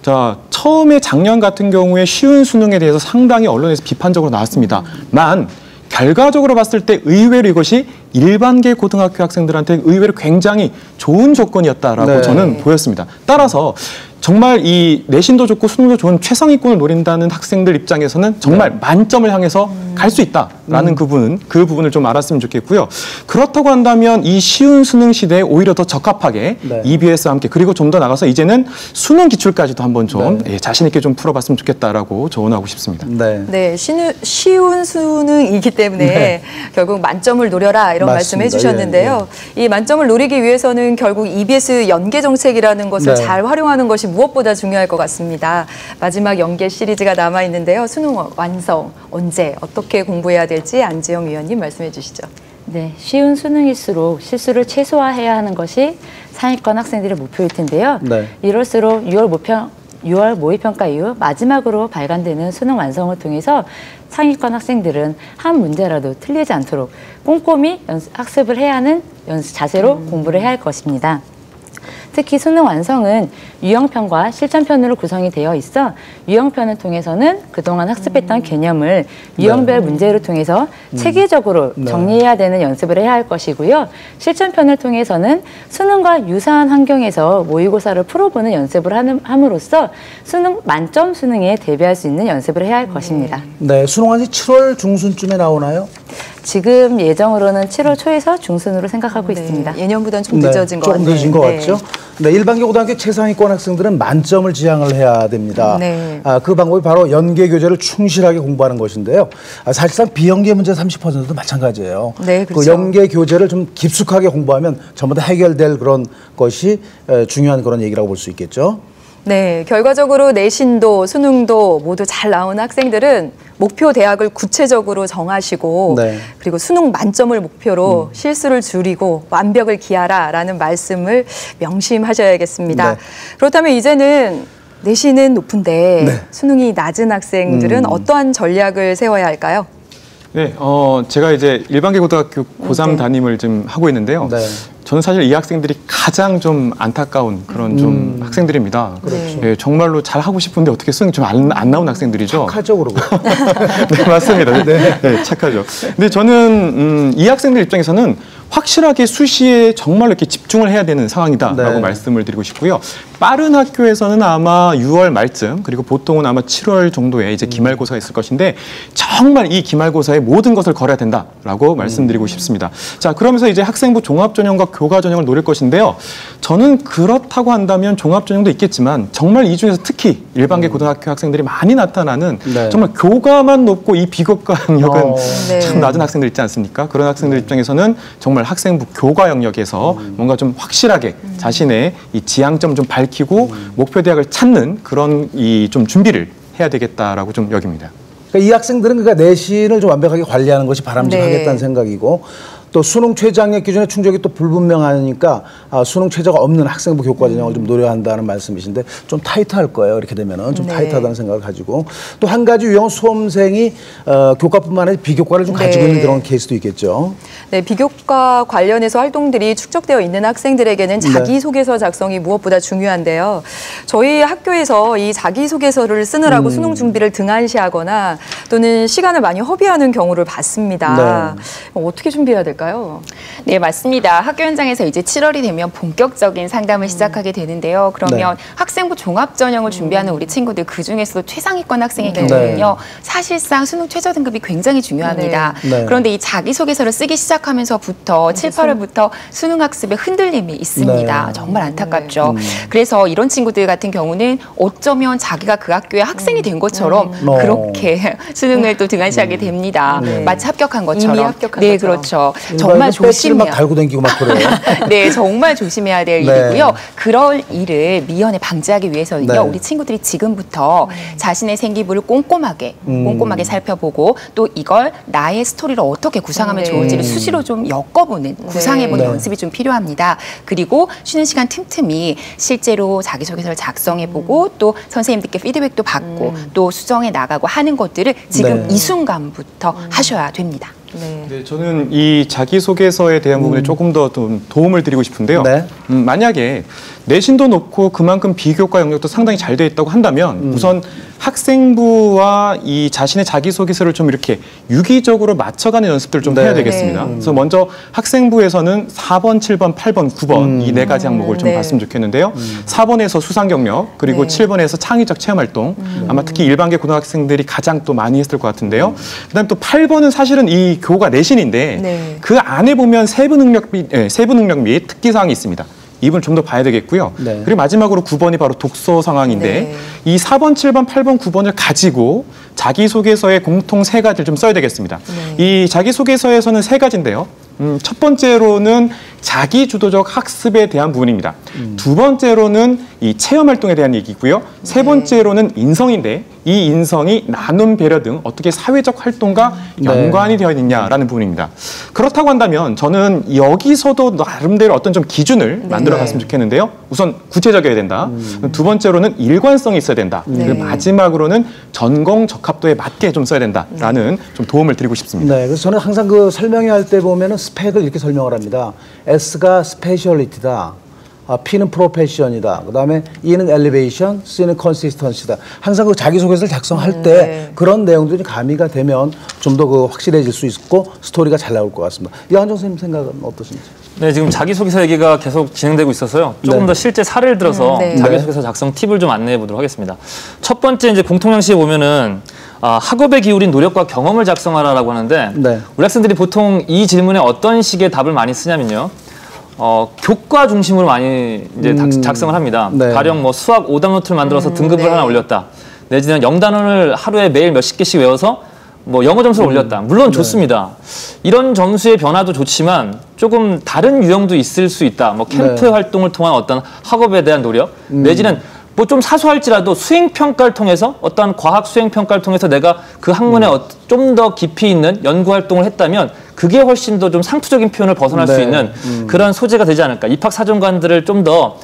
자, 처음에 작년 같은 경우에 쉬운 수능에 대해서 상당히 언론에서 비판적으로 나왔습니다.만 결과적으로 봤을 때 의외로 이것이 일반계 고등학교 학생들한테 의외로 굉장히 좋은 조건이었다라고 저는 보였습니다. 따라서 정말 이 내신도 좋고 수능도 좋은 최상위권을 노린다는 학생들 입장에서는 정말 만점을 향해서 갈 수 있다라는 그 부분을 좀 알았으면 좋겠고요. 그렇다고 한다면 이 쉬운 수능 시대에 오히려 더 적합하게 EBS와 함께 그리고 좀 더 나가서 이제는 수능 기출까지도 한번 좀 자신 있게 좀 풀어봤으면 좋겠다라고 조언하고 싶습니다. 네, 쉬운 수능이기 때문에 결국 만점을 노려라 이런 말씀 해주셨는데요. 이 만점을 노리기 위해서는 결국 EBS 연계 정책이라는 것을 잘 활용하는 것이 무엇보다 중요할 것 같습니다. 마지막 연계 시리즈가 남아있는데요. 수능 완성, 언제, 어떻게 공부해야 될지 안지영 위원님 말씀해 주시죠. 네, 쉬운 수능일수록 실수를 최소화해야 하는 것이 상위권 학생들의 목표일 텐데요. 이럴수록 6월 모의평가 이후 마지막으로 발간되는 수능 완성을 통해서 상위권 학생들은 한 문제라도 틀리지 않도록 꼼꼼히 학습을 해야 하는 자세로 공부를 해야 할 것입니다. 특히 수능 완성은 유형편과 실전편으로 구성이 되어 있어 유형편을 통해서는 그동안 학습했던 개념을 유형별 문제를 통해서 체계적으로 정리해야 되는 연습을 해야 할 것이고요. 실전편을 통해서는 수능과 유사한 환경에서 모의고사를 풀어보는 연습을 함으로써 만점 수능에 대비할 수 있는 연습을 해야 할 것입니다. 네, 수능안이 7월 중순쯤에 나오나요? 지금 예정으로는 7월 초에서 중순으로 생각하고 있습니다. 예년보다는 좀 늦어진 것 같네요. 조금 늦은 것 같죠? 네, 일반계 고등학교 최상위권 학생들은 만점을 지향을 해야 됩니다. 그 방법이 바로 연계 교재를 충실하게 공부하는 것인데요. 사실상 비연계 문제 30%도 마찬가지예요. 네, 그렇죠. 그 연계 교재를 좀 깊숙하게 공부하면 전부 다 해결될 그런 것이 중요한 그런 얘기라고 볼 수 있겠죠. 네, 결과적으로 내신도 수능도 모두 잘 나온 학생들은 목표 대학을 구체적으로 정하시고 그리고 수능 만점을 목표로 실수를 줄이고 완벽을 기하라라는 말씀을 명심하셔야겠습니다. 그렇다면 이제는 내신은 높은데 수능이 낮은 학생들은 어떠한 전략을 세워야 할까요? 네, 제가 이제 일반계 고등학교 고3 담임을 좀 하고 있는데요. 저는 사실 이 학생들이 가장 좀 안타까운 그런 좀 학생들입니다. 그렇죠. 예, 정말로 잘 하고 싶은데 어떻게 수능 좀 안 나온 학생들이죠. 착하죠, 그러고. 네, 맞습니다. 네, 착하죠. 근데 저는 이 학생들 입장에서는 확실하게 수시에 정말 이렇게 집중을 해야 되는 상황이다라고 말씀을 드리고 싶고요. 빠른 학교에서는 아마 6월 말쯤 그리고 보통은 아마 7월 정도에 이제 기말고사가 있을 것인데 정말 이 기말고사에 모든 것을 걸어야 된다라고 말씀드리고 싶습니다. 자, 그러면서 이제 학생부 종합전형과 교과전형을 노릴 것인데요. 저는 그렇다고 한다면 종합전형도 있겠지만 정말 이 중에서 특히 일반계 고등학교 학생들이 많이 나타나는 정말 교과만 높고 이 비교과 영역은 참 낮은 학생들 있지 않습니까? 그런 학생들 입장에서는 정말 학생부 교과 영역에서 뭔가 좀 확실하게 자신의 이 지향점 좀 밝히고 목표 대학을 찾는 그런 이 좀 준비를 해야 되겠다라고 좀 여깁니다. 그러니까 이 학생들은 그러니까 내신을 좀 완벽하게 관리하는 것이 바람직하겠다는 생각이고 또 수능 최저학력 기준의 충족이 또 불분명하니까 수능 최저가 없는 학생부 교과전형을 좀 노려야 한다는 말씀이신데 좀 타이트할 거예요. 이렇게 되면은 좀 타이트하다는 생각을 가지고 또 한 가지 유형은 수험생이 교과뿐만 아니라 비교과를 좀 가지고 있는 그런 케이스도 있겠죠. 네, 비교과 관련해서 활동들이 축적되어 있는 학생들에게는 자기소개서 작성이 무엇보다 중요한데요. 저희 학교에서 이 자기소개서를 쓰느라고 수능 준비를 등한시하거나 또는 시간을 많이 허비하는 경우를 봤습니다. 어떻게 준비해야 될까요? 네, 맞습니다. 학교 현장에서 이제 7월이 되면 본격적인 상담을 시작하게 되는데요. 그러면 학생부 종합전형을 준비하는 우리 친구들 그중에서도 최상위권 학생의 경우는요. 사실상 수능 최저 등급이 굉장히 중요합니다. 그런데 이 자기소개서를 쓰기 시작하면서부터 7, 8월부터 수능 학습에 흔들림이 있습니다. 정말 안타깝죠. 그래서 이런 친구들 같은 경우는 어쩌면 자기가 그 학교의 학생이 된 것처럼 그렇게 수능을 또 등한시하게 됩니다. 마치 합격한 것처럼. 이미 합격한 네, 것처럼. 그렇죠. 정말 조심해야. 막 달고 다니고 막 그래요. 네, 정말 조심해야 될 일이고요. 그럴 일을 미연에 방지하기 위해서는요. 우리 친구들이 지금부터 자신의 생기부를 꼼꼼하게 살펴보고 또 이걸 나의 스토리를 어떻게 구상하면 좋을지를 수시로 좀 엮어보는, 구상해보는 연습이 좀 필요합니다. 그리고 쉬는 시간 틈틈이 실제로 자기소개서를 작성해보고 또 선생님들께 피드백도 받고 또 수정해 나가고 하는 것들을 지금 이 순간부터 하셔야 됩니다. 네, 저는 이 자기소개서에 대한 부분에 조금 더 좀 도움을 드리고 싶은데요. 만약에 내신도 높고 그만큼 비교과 영역도 상당히 잘 돼 있다고 한다면 우선 학생부와 이 자신의 자기소개서를 좀 이렇게 유기적으로 맞춰가는 연습들을 좀 해야 되겠습니다. 그래서 먼저 학생부에서는 4번, 7번, 8번, 9번 이 네 가지 항목을 좀 봤으면 좋겠는데요. 4번에서 수상 경력, 그리고 7번에서 창의적 체험활동, 아마 특히 일반계 고등학생들이 가장 또 많이 했을 것 같은데요. 그다음 또 8번은 사실은 이 교과 내신인데 그 안에 보면 세부 능력 및 특기사항이 있습니다. 이 부분 좀 더 봐야 되겠고요. 그리고 마지막으로 9번이 바로 독서 상황인데 이 4번, 7번, 8번, 9번을 가지고 자기소개서에 공통 세 가지를 좀 써야 되겠습니다. 이 자기소개서에서는 세 가지인데요. 첫 번째로는 자기주도적 학습에 대한 부분입니다. 두 번째로는 이 체험활동에 대한 얘기고요. 세 번째로는 인성인데 이 인성이 나눔, 배려 등 어떻게 사회적 활동과 연관이 되어 있느냐라는 부분입니다. 그렇다고 한다면 저는 여기서도 나름대로 어떤 좀 기준을 만들어 갔으면 좋겠는데요. 우선 구체적이어야 된다. 두 번째로는 일관성이 있어야 된다. 그리고 마지막으로는 전공 적합도에 맞게 좀 써야 된다라는 좀 도움을 드리고 싶습니다. 네, 그래서 저는 항상 그 설명회 할 때 보면은 스펙을 이렇게 설명을 합니다. S가 스페셜리티다. P는 프로페션이다. 그다음에 E는 엘리베이션, C는 컨시스턴시다. 항상 그 자기소개서를 작성할 때 그런 내용들이 가미가 되면 좀 더 그 확실해질 수 있고 스토리가 잘 나올 것 같습니다. 이한정 선생님 생각은 어떠신지? 네, 지금 자기소개서 얘기가 계속 진행되고 있어서요. 조금 더 실제 사례를 들어서 자기소개서 작성 팁을 좀 안내해 보도록 하겠습니다. 첫 번째 이제 공통형식에 보면은 학업에 기울인 노력과 경험을 작성하라라고 하는데 우리 학생들이 보통 이 질문에 어떤 식의 답을 많이 쓰냐면요. 교과 중심으로 많이 이제 작성을 합니다. 가령 뭐 수학 5단 노트를 만들어서 등급을 하나 올렸다. 내지는 0단원을 하루에 매일 몇십 개씩 외워서 뭐 영어 점수를 올렸다. 물론 좋습니다. 이런 점수의 변화도 좋지만 조금 다른 유형도 있을 수 있다. 뭐 캠프 활동을 통한 어떤 학업에 대한 노력, 내지는 뭐 좀 사소할지라도 수행평가를 통해서 어떤 과학 수행평가를 통해서 내가 그 학문에 좀 더 깊이 있는 연구활동을 했다면 그게 훨씬 더 좀 상투적인 표현을 벗어날 수 있는 그런 소재가 되지 않을까. 입학사정관들을 좀 더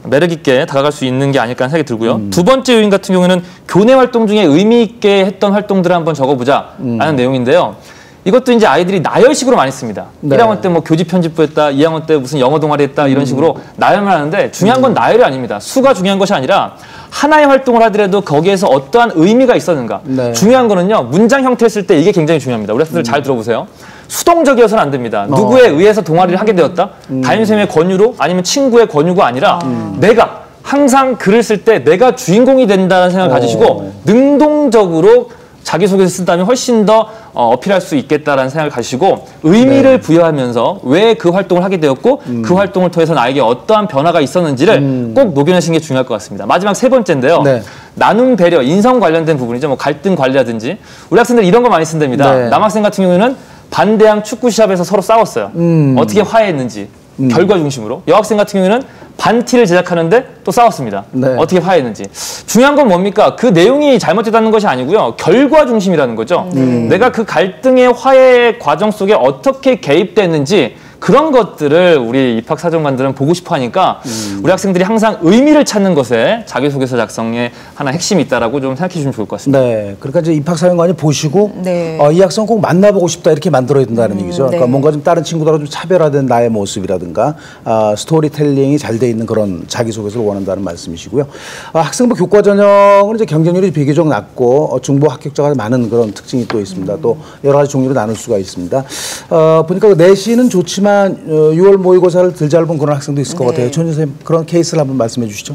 매력 있게 다가갈 수 있는 게 아닐까 하는 생각이 들고요. 두 번째 요인 같은 경우에는 교내 활동 중에 의미 있게 했던 활동들을 한번 적어보자 라는 내용인데요. 이것도 이제 아이들이 나열식으로 많이 씁니다. 1학년 때 뭐 교집 편집부 했다, 2학년 때 무슨 영어 동아리 했다 이런 식으로 나열만 하는데 중요한 건 나열이 아닙니다. 수가 중요한 것이 아니라 하나의 활동을 하더라도 거기에서 어떠한 의미가 있었는가. 중요한 거는요. 문장 형태를 쓸 때 이게 굉장히 중요합니다. 우리 학생들 잘 들어보세요. 수동적이어서는 안 됩니다. 누구에 의해서 동아리를 하게 되었다? 담임선생님의 권유로 아니면 친구의 권유가 아니라 내가 항상 글을 쓸 때 내가 주인공이 된다는 생각을 가지시고 능동적으로 자기소개서 쓴다면 훨씬 더 어필할 수 있겠다라는 생각을 가지시고 의미를 부여하면서 왜 그 활동을 하게 되었고 그 활동을 통해서 나에게 어떠한 변화가 있었는지를 꼭 녹여내시는 게 중요할 것 같습니다. 마지막 세 번째인데요. 나눔, 배려, 인성 관련된 부분이죠. 뭐 갈등 관리라든지 우리 학생들 이런 거 많이 쓴답니다. 남학생 같은 경우에는 반대항 축구 시합에서 서로 싸웠어요. 어떻게 화해했는지 결과 중심으로. 여학생 같은 경우에는 반티를 제작하는데 또 싸웠습니다. 어떻게 화해했는지. 중요한 건 뭡니까? 그 내용이 잘못됐다는 것이 아니고요. 결과 중심이라는 거죠. 내가 그 갈등의 화해 과정 속에 어떻게 개입됐는지 그런 것들을 우리 입학사정관들은 보고 싶어 하니까 우리 학생들이 항상 의미를 찾는 것에 자기소개서 작성에 하나 핵심이 있다라고 좀 생각해 주시면 좋을 것 같습니다. 그러니까 이제 입학사정관이 보시고 이 학생 꼭 만나보고 싶다 이렇게 만들어야 된다는 얘기죠. 그러니까 뭔가 좀 다른 친구들하고 좀 차별화된 나의 모습이라든가 스토리텔링이 잘 돼 있는 그런 자기소개서를 원한다는 말씀이시고요. 학생부 교과 전형은 이제 경쟁률이 비교적 낮고 중부 합격자가 많은 그런 특징이 또 있습니다. 또 여러 가지 종류로 나눌 수가 있습니다. 보니까 내신은 좋지만 6월 모의고사를 덜 잘 본 그런 학생도 있을 것 같아요. 전 선생님 그런 케이스를 한번 말씀해 주시죠.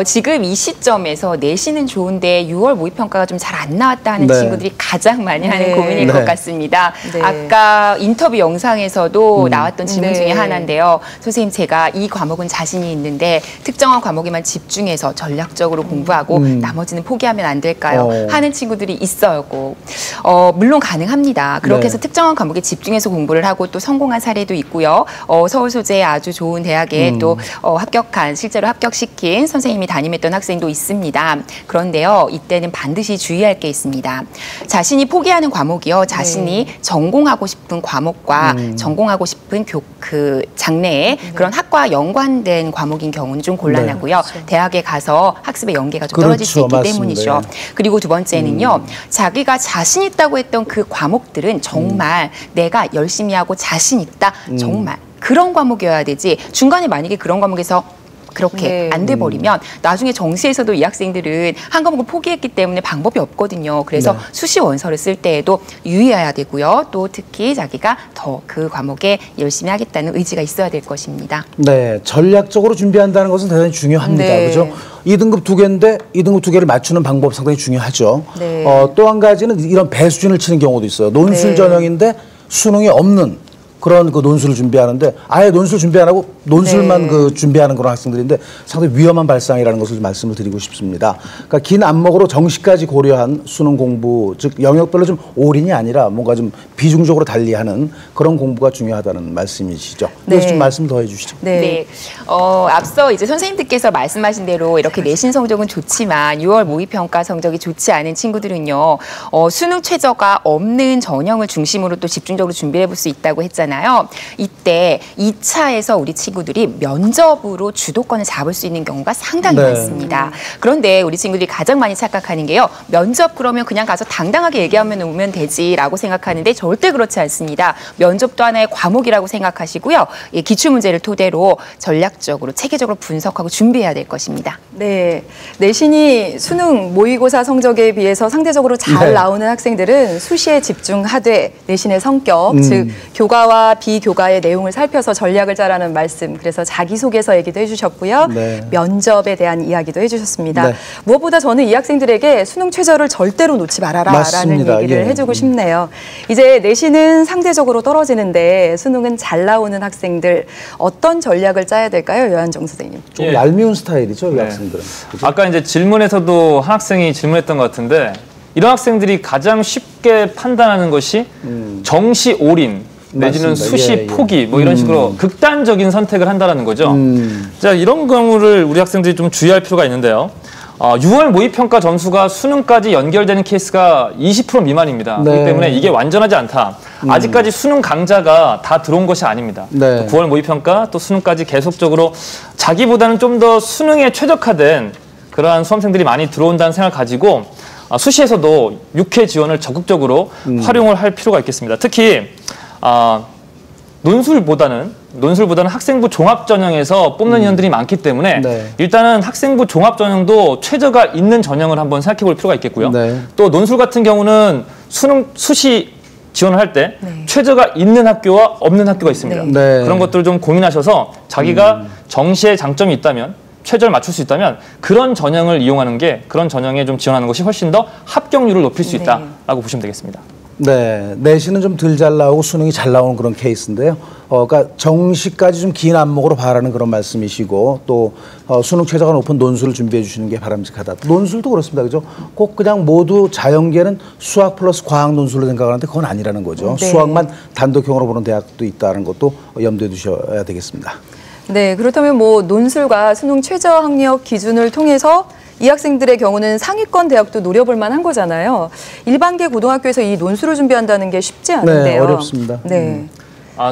지금 이 시점에서 내신은 좋은데 6월 모의평가가 좀 잘 안 나왔다 하는 친구들이 가장 많이 하는 고민일 것 같습니다. 아까 인터뷰 영상에서도 나왔던 질문 중에 하나인데요. 선생님 제가 이 과목은 자신이 있는데 특정한 과목에만 집중해서 전략적으로 공부하고 나머지는 포기하면 안 될까요? 하는 친구들이 있어요. 물론 가능합니다. 그렇게 해서 특정한 과목에 집중해서 공부를 하고 또 성공한 사례도 있고요. 서울 소재의 아주 좋은 대학에 또 실제로 합격시킨 선생님이 담임했던 학생도 있습니다. 그런데요, 이때는 반드시 주의할 게 있습니다. 자신이 포기하는 과목이요, 자신이 전공하고 싶은 과목과 전공하고 싶은 그 장래에 그런 학과와 연관된 과목인 경우는 좀 곤란하고요. 대학에 가서 학습의 연계가 좀 떨어질 수 있기 때문이죠. 그리고 두 번째는요, 자기가 자신 있다고 했던 그 과목들은 정말 내가 열심히 하고 자신 있다. 정말 그런 과목이어야 되지. 중간에 만약에 그런 과목에서 그렇게 안 돼버리면 나중에 정시에서도 이 학생들은 한 과목을 포기했기 때문에 방법이 없거든요. 그래서 수시 원서를 쓸 때에도 유의해야 되고요. 또 특히 자기가 더 그 과목에 열심히 하겠다는 의지가 있어야 될 것입니다. 전략적으로 준비한다는 것은 대단히 중요합니다. 그죠? 2등급 2개인데 2등급 2개를 맞추는 방법 상당히 중요하죠. 또 한 가지는 이런 배수준을 치는 경우도 있어요. 논술 전형인데 수능이 없는 그런 그 논술을 준비하는데 아예 논술 준비 안 하고 논술만 그 준비하는 그런 학생들인데 상당히 위험한 발상이라는 것을 좀 말씀을 드리고 싶습니다. 그러니까 긴 안목으로 정시까지 고려한 수능 공부, 즉 영역별로 좀 올인이 아니라 뭔가 좀 비중적으로 달리하는 그런 공부가 중요하다는 말씀이시죠. 그래서 좀 말씀 더 해주시죠. 앞서 이제 선생님들께서 말씀하신 대로 이렇게 내신 성적은 좋지만 6월 모의평가 성적이 좋지 않은 친구들은요, 수능 최저가 없는 전형을 중심으로 또 집중적으로 준비해 볼 수 있다고 했잖아요. 있잖아요. 이때 2차에서 우리 친구들이 면접으로 주도권을 잡을 수 있는 경우가 상당히 많습니다. 그런데 우리 친구들이 가장 많이 착각하는 게요. 면접 그러면 그냥 가서 당당하게 얘기하면 오면 되지라고 생각하는데 절대 그렇지 않습니다. 면접도 하나의 과목이라고 생각하시고요. 이 기출문제를 토대로 전략적으로 체계적으로 분석하고 준비해야 될 것입니다. 네, 내신이 수능 모의고사 성적에 비해서 상대적으로 잘 나오는 학생들은 수시에 집중하되 내신의 성격, 즉 교과와 비교과의 내용을 살펴서 전략을 짜라는 말씀, 그래서 자기소개서 얘기도 해주셨고요. 면접에 대한 이야기도 해주셨습니다. 무엇보다 저는 이 학생들에게 수능 최저를 절대로 놓지 말아라라는 얘기를 해주고 싶네요. 이제 내신은 상대적으로 떨어지는데 수능은 잘 나오는 학생들 어떤 전략을 짜야 될까요, 여한정 선생님? 좀 얄미운 스타일이죠, 이 학생들은. 그죠? 아까 이제 질문에서도 한 학생이 질문했던 것 같은데 이런 학생들이 가장 쉽게 판단하는 것이 정시 올인 내지는 수시 포기 뭐 이런 식으로 극단적인 선택을 한다는 거죠. 자, 이런 경우를 우리 학생들이 좀 주의할 필요가 있는데요. 6월 모의평가 점수가 수능까지 연결되는 케이스가 20% 미만입니다. 그렇기 때문에 이게 완전하지 않다. 아직까지 수능 강자가 다 들어온 것이 아닙니다. 또 9월 모의평가 또 수능까지 계속적으로 자기보다는 좀 더 수능에 최적화된 그러한 수험생들이 많이 들어온다는 생각을 가지고 수시에서도 6회 지원을 적극적으로 활용을 할 필요가 있겠습니다. 특히 논술보다는 학생부 종합전형에서 뽑는 인원들이 많기 때문에 일단은 학생부 종합전형도 최저가 있는 전형을 한번 생각해 볼 필요가 있겠고요. 또 논술 같은 경우는 수시 지원을 할 때 최저가 있는 학교와 없는 학교가 있습니다. 그런 것들을 좀 고민하셔서 자기가 정시에 장점이 있다면 최저를 맞출 수 있다면 그런 전형을 이용하는 게 그런 전형에 좀 지원하는 것이 훨씬 더 합격률을 높일 수 있다라고 보시면 되겠습니다. 네, 내신은 좀 덜 잘 나오고 수능이 잘 나오는 그런 케이스인데요. 그러니까 정시까지 좀 긴 안목으로 바라는 그런 말씀이시고 또 수능 최저가 높은 논술을 준비해 주시는 게 바람직하다. 논술도 그렇습니다, 그죠? 꼭 그냥 모두 자연계는 수학 플러스 과학 논술로 생각하는데 그건 아니라는 거죠. 수학만 단독형으로 보는 대학도 있다는 것도 염두에 두셔야 되겠습니다. 네, 그렇다면 뭐 논술과 수능 최저 학력 기준을 통해서 이 학생들의 경우는 상위권 대학도 노려볼 만한 거잖아요. 일반계 고등학교에서 이 논술을 준비한다는 게 쉽지 않은데요. 네, 어렵습니다.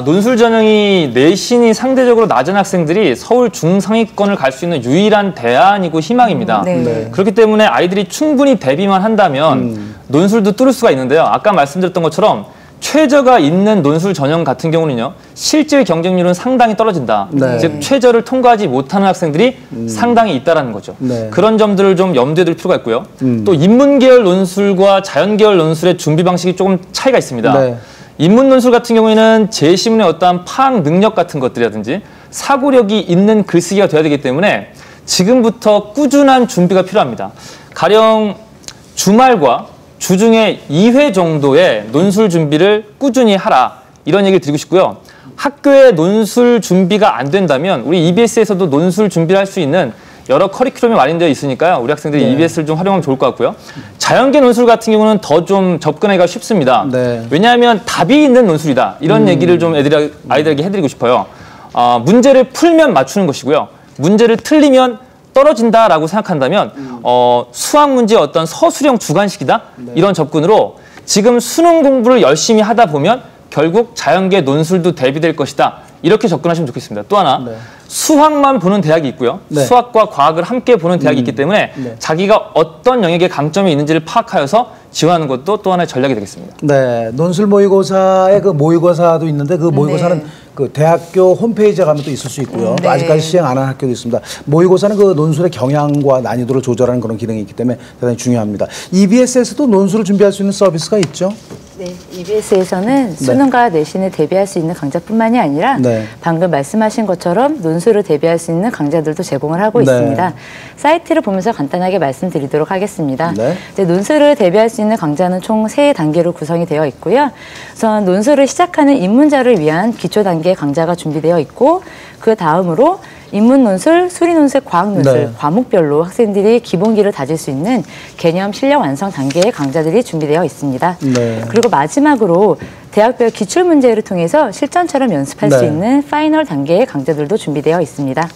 논술 전형이 내신이 상대적으로 낮은 학생들이 서울 중상위권을 갈 수 있는 유일한 대안이고 희망입니다. 그렇기 때문에 아이들이 충분히 대비만 한다면 논술도 뚫을 수가 있는데요. 아까 말씀드렸던 것처럼 최저가 있는 논술 전형 같은 경우는요, 실질 경쟁률은 상당히 떨어진다. 즉 최저를 통과하지 못하는 학생들이 상당히 있다라는 거죠. 그런 점들을 좀 염두에 둘 필요가 있고요. 또 인문계열 논술과 자연계열 논술의 준비 방식이 조금 차이가 있습니다. 인문 논술 같은 경우에는 제시문의 어떠한 파악 능력 같은 것들이라든지 사고력이 있는 글쓰기가 돼야 되기 때문에 지금부터 꾸준한 준비가 필요합니다. 가령 주말과 주중에 2회 정도의 논술 준비를 꾸준히 하라, 이런 얘기를 드리고 싶고요. 학교에 논술 준비가 안 된다면 우리 EBS에서도 논술 준비를 할 수 있는 여러 커리큘럼이 마련되어 있으니까요. 우리 학생들이 EBS를 좀 활용하면 좋을 것 같고요. 자연계 논술 같은 경우는 더 좀 접근하기가 쉽습니다. 왜냐하면 답이 있는 논술이다, 이런 얘기를 좀 아이들에게 해드리고 싶어요. 문제를 풀면 맞추는 것이고요. 문제를 틀리면 떨어진다라고 생각한다면 수학 문제의 어떤 서술형 주관식이다, 이런 접근으로 지금 수능 공부를 열심히 하다 보면 결국 자연계 논술도 대비될 것이다, 이렇게 접근하시면 좋겠습니다. 또 하나, 수학만 보는 대학이 있고요. 수학과 과학을 함께 보는 대학이 있기 때문에 자기가 어떤 영역에 강점이 있는지를 파악하여서 지원하는 것도 또 하나의 전략이 되겠습니다. 네, 논술 모의고사의 그 모의고사도 있는데 그 모의고사는 그 대학교 홈페이지에 가면 또 있을 수 있고요. 또 아직까지 시행 안 한 학교도 있습니다. 모의고사는 그 논술의 경향과 난이도를 조절하는 그런 기능이 있기 때문에 대단히 중요합니다. EBS에서도 논술을 준비할 수 있는 서비스가 있죠? 네, EBS에서는 수능과 내신을 대비할 수 있는 강좌뿐만이 아니라 방금 말씀하신 것처럼 논술을 대비할 수 있는 강좌들도 제공을 하고 있습니다. 사이트를 보면서 간단하게 말씀드리도록 하겠습니다. 이제 논술을 대비할 수 있는 강좌는 총 3단계로 구성이 되어 있고요. 우선 논술을 시작하는 입문자를 위한 기초 단계 강좌가 준비되어 있고, 그 다음으로 인문 논술, 수리 논술, 과학 논술 과목별로 학생들이 기본기를 다질 수 있는 개념 실력 완성 단계의 강좌들이 준비되어 있습니다. 그리고 마지막으로 대학별 기출 문제를 통해서 실전처럼 연습할 수 있는 파이널 단계의 강좌들도 준비되어 있습니다.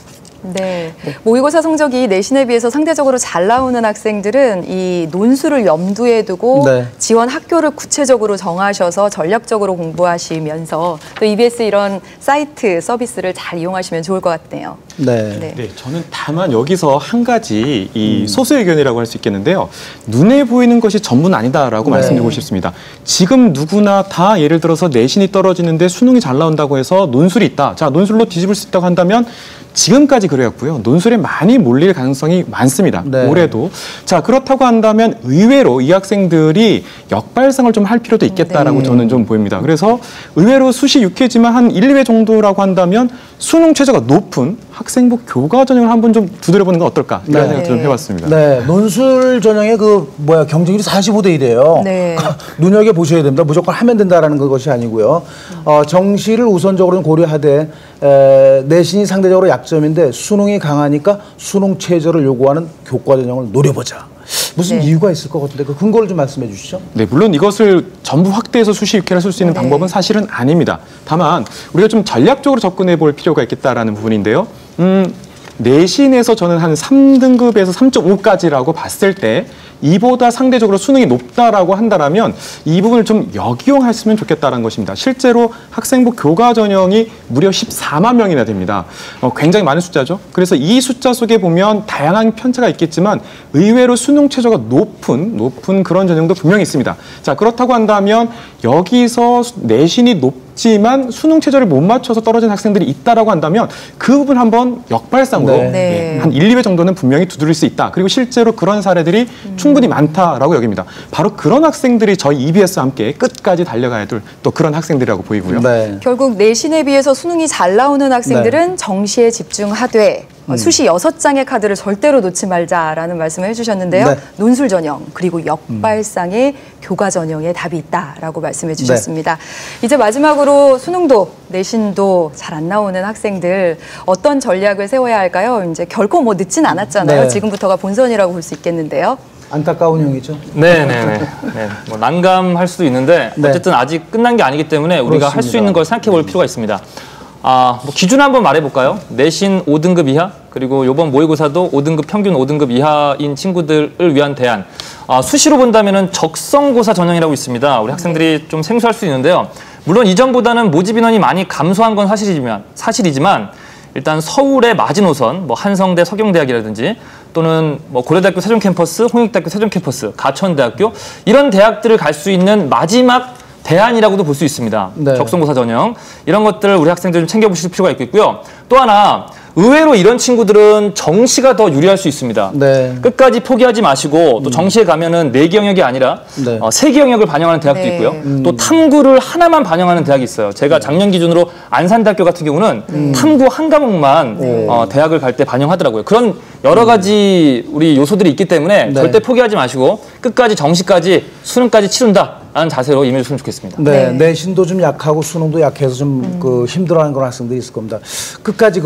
네. 모의고사 성적이 내신에 비해서 상대적으로 잘 나오는 학생들은 이 논술을 염두에 두고 네. 지원 학교를 구체적으로 정하셔서 전략적으로 공부하시면서 또 EBS 이런 사이트 서비스를 잘 이용하시면 좋을 것 같네요. 네. 네, 저는 다만 여기서 한 가지 이 소수 의견이라고 할 수 있겠는데요. 눈에 보이는 것이 전부는 아니다라고 말씀드리고 싶습니다. 지금 누구나 다 예를 들어서 내신이 떨어지는데 수능이 잘 나온다고 해서 논술이 있다. 자, 논술로 뒤집을 수 있다고 한다면 지금까지 그래왔고요. 논술에 많이 몰릴 가능성이 많습니다. 네. 올해도. 자, 그렇다고 한다면 의외로 이 학생들이 역발상을 좀 할 필요도 있겠다라고 저는 좀 보입니다. 그래서 의외로 수시 6회지만 한 1, 2회 정도라고 한다면 수능 최저가 높은 학생부 교과 전형을 한번 좀 두드려보는 건 어떨까 이런 생각 좀 해봤습니다. 네, 논술 전형의 경쟁률이 45대 1이에요. 네. 눈여겨 보셔야 됩니다. 무조건 하면 된다라는 것이 아니고요. 정시를 우선적으로는 고려하되 내신이 상대적으로 약점인데 수능이 강하니까 수능 최저를 요구하는 교과 전형을 노려보자. 무슨 이유가 있을 것 같은데 그 근거를 좀 말씀해 주시죠. 네, 물론 이것을 전부 확대해서 수시 6회를 쓸 수 있는 방법은 사실은 아닙니다. 다만 우리가 좀 전략적으로 접근해 볼 필요가 있겠다라는 부분인데요. 내신에서 저는 한 3등급에서 3.5까지라고 봤을 때 이보다 상대적으로 수능이 높다라고 한다면 이 부분을 좀 역이용했으면 좋겠다는 것입니다. 실제로 학생부 교과 전형이 무려 14만 명이나 됩니다. 굉장히 많은 숫자죠. 그래서 이 숫자 속에 보면 다양한 편차가 있겠지만 의외로 수능 최저가 높은 그런 전형도 분명히 있습니다. 자, 그렇다고 한다면 여기서 내신이 높지만 수능 최저를 못 맞춰서 떨어진 학생들이 있다라고 한다면 그 부분 한번 역발상으로 한 1, 2회 정도는 분명히 두드릴 수 있다. 그리고 실제로 그런 사례들이 충분히 많다라고 여깁니다. 바로 그런 학생들이 저희 EBS와 함께 끝까지 달려가야 될 또 그런 학생들이라고 보이고요. 네. 결국 내신에 비해서 수능이 잘 나오는 학생들은 정시에 집중하되 수시 6장의 카드를 절대로 놓지 말자라는 말씀을 해주셨는데요. 네. 논술 전형 그리고 역발상의 교과 전형에 답이 있다라고 말씀해 주셨습니다. 이제 마지막으로 수능도 내신도 잘 안 나오는 학생들 어떤 전략을 세워야 할까요? 이제 결코 뭐 늦진 않았잖아요. 네. 지금부터가 본선이라고 볼 수 있겠는데요. 안타까운 형이죠. 네. 뭐 난감할 수도 있는데 어쨌든 아직 끝난 게 아니기 때문에 우리가 할 수 있는 걸 생각해 볼 필요가 있습니다. 뭐 기준 한번 말해볼까요? 내신 5등급 이하, 그리고 이번 모의고사도 5등급 평균 5등급 이하인 친구들을 위한 대안. 수시로 본다면은 적성고사 전형이라고 있습니다. 우리 학생들이 좀 생소할 수 있는데요. 물론 이전보다는 모집 인원이 많이 감소한 건 사실이지만 일단 서울의 마지노선, 뭐 한성대, 서경대학이라든지 또는 뭐 고려대학교 세종 캠퍼스, 홍익대학교 세종 캠퍼스, 가천대학교 이런 대학들을 갈 수 있는 마지막 대안이라고도 볼 수 있습니다. 네. 적성고사 전형 이런 것들을 우리 학생들 좀 챙겨보실 필요가 있겠고요. 또 하나 의외로 이런 친구들은 정시가 더 유리할 수 있습니다. 네. 끝까지 포기하지 마시고 또 정시에 가면은 4개 영역이 아니라 3개 영역을 반영하는 대학도 있고요. 또 탐구를 하나만 반영하는 대학이 있어요. 제가 작년 기준으로 안산대학교 같은 경우는 탐구 한 과목만 대학을 갈 때 반영하더라고요. 그런 여러 가지 우리 요소들이 있기 때문에 절대 포기하지 마시고 끝까지 정시까지 수능까지 치른다. 라는 자세로 임해줬으면 좋겠습니다. 네, 내신도 좀 약하고 수능도 약해서 좀 힘들어하는 그런 학생들이 있을 겁니다. 끝까지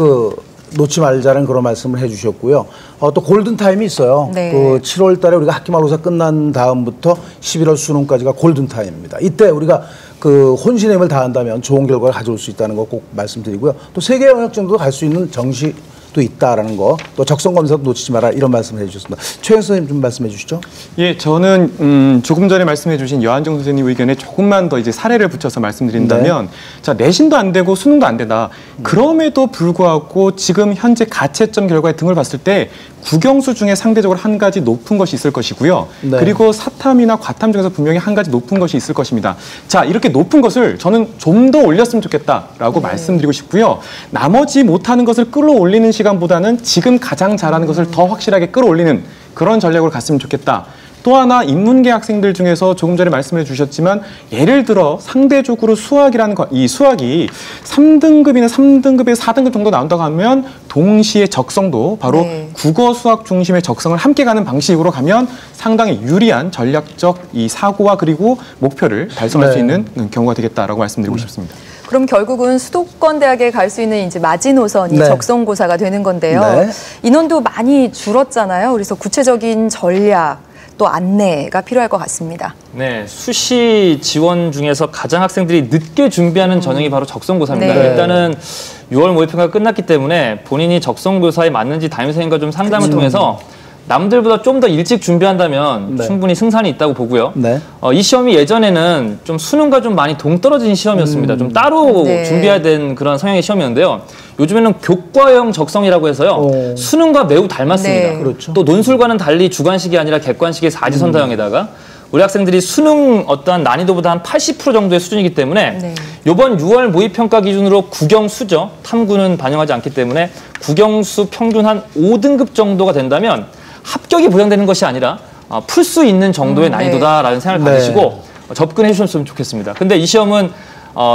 놓지 말자는 그런 말씀을 해주셨고요. 또 골든 타임이 있어요. 네. 7월 달에 우리가 학기 말고사 끝난 다음부터 11월 수능까지가 골든 타임입니다. 이때 우리가 혼신의 힘을 다한다면 좋은 결과를 가져올 수 있다는 거 꼭 말씀드리고요. 또 3개 영역 정도 갈 수 있는 정시 도 있다라는 거, 또 적성 검사도 놓치지 마라 이런 말씀을 해주셨습니다. 최영 선생님 좀 말씀해 주시죠. 예, 저는 조금 전에 말씀해주신 여한정 선생님 의견에 조금만 더 이제 사례를 붙여서 말씀드린다면, 자, 내신도 안 되고 수능도 안 되다. 그럼에도 불구하고 지금 현재 가채점 결과의 등을 봤을 때 국영수 중에 상대적으로 한 가지 높은 것이 있을 것이고요. 그리고 사탐이나 과탐 중에서 분명히 한 가지 높은 것이 있을 것입니다. 자, 이렇게 높은 것을 저는 좀 더 올렸으면 좋겠다라고 말씀드리고 싶고요. 나머지 못하는 것을 끌어올리는 시간보다는 지금 가장 잘하는 것을 더 확실하게 끌어올리는 그런 전략으로 갔으면 좋겠다. 또 하나 인문계 학생들 중에서 조금 전에 말씀해 주셨지만 예를 들어 상대적으로 수학이라는 이 수학이 3등급이나 3등급에서 4등급 정도 나온다고 하면 동시에 적성도 바로 국어 수학 중심의 적성을 함께 가는 방식으로 가면 상당히 유리한 전략적 이 사고와 그리고 목표를 달성할 수 있는 경우가 되겠다라고 말씀드리고 싶습니다. 그럼 결국은 수도권 대학에 갈 수 있는 이제 마지노선이 적성고사가 되는 건데요. 인원도 많이 줄었잖아요. 그래서 구체적인 전략 또 안내가 필요할 것 같습니다. 네, 수시 지원 중에서 가장 학생들이 늦게 준비하는 전형이 바로 적성고사입니다. 네. 일단은 6월 모의평가가 끝났기 때문에 본인이 적성고사에 맞는지 담임선생님과 좀 상담을 통해서 남들보다 좀 더 일찍 준비한다면 충분히 승산이 있다고 보고요. 이 시험이 예전에는 좀 수능과 좀 많이 동떨어진 시험이었습니다. 좀 따로 준비해야 되는 그런 성향의 시험이었는데요. 요즘에는 교과형 적성이라고 해서요. 수능과 매우 닮았습니다. 그렇죠. 또 논술과는 달리 주관식이 아니라 객관식의 사지선다형에다가 우리 학생들이 수능 어떠한 난이도보다 한 80% 정도의 수준이기 때문에 이번 6월 모의평가 기준으로 국영수죠. 탐구는 반영하지 않기 때문에 국영수 평균 한 5등급 정도가 된다면 합격이 보장되는 것이 아니라 풀 수 있는 정도의 난이도다라는 생각을 가지시고 접근해 주셨으면 좋겠습니다. 근데 이 시험은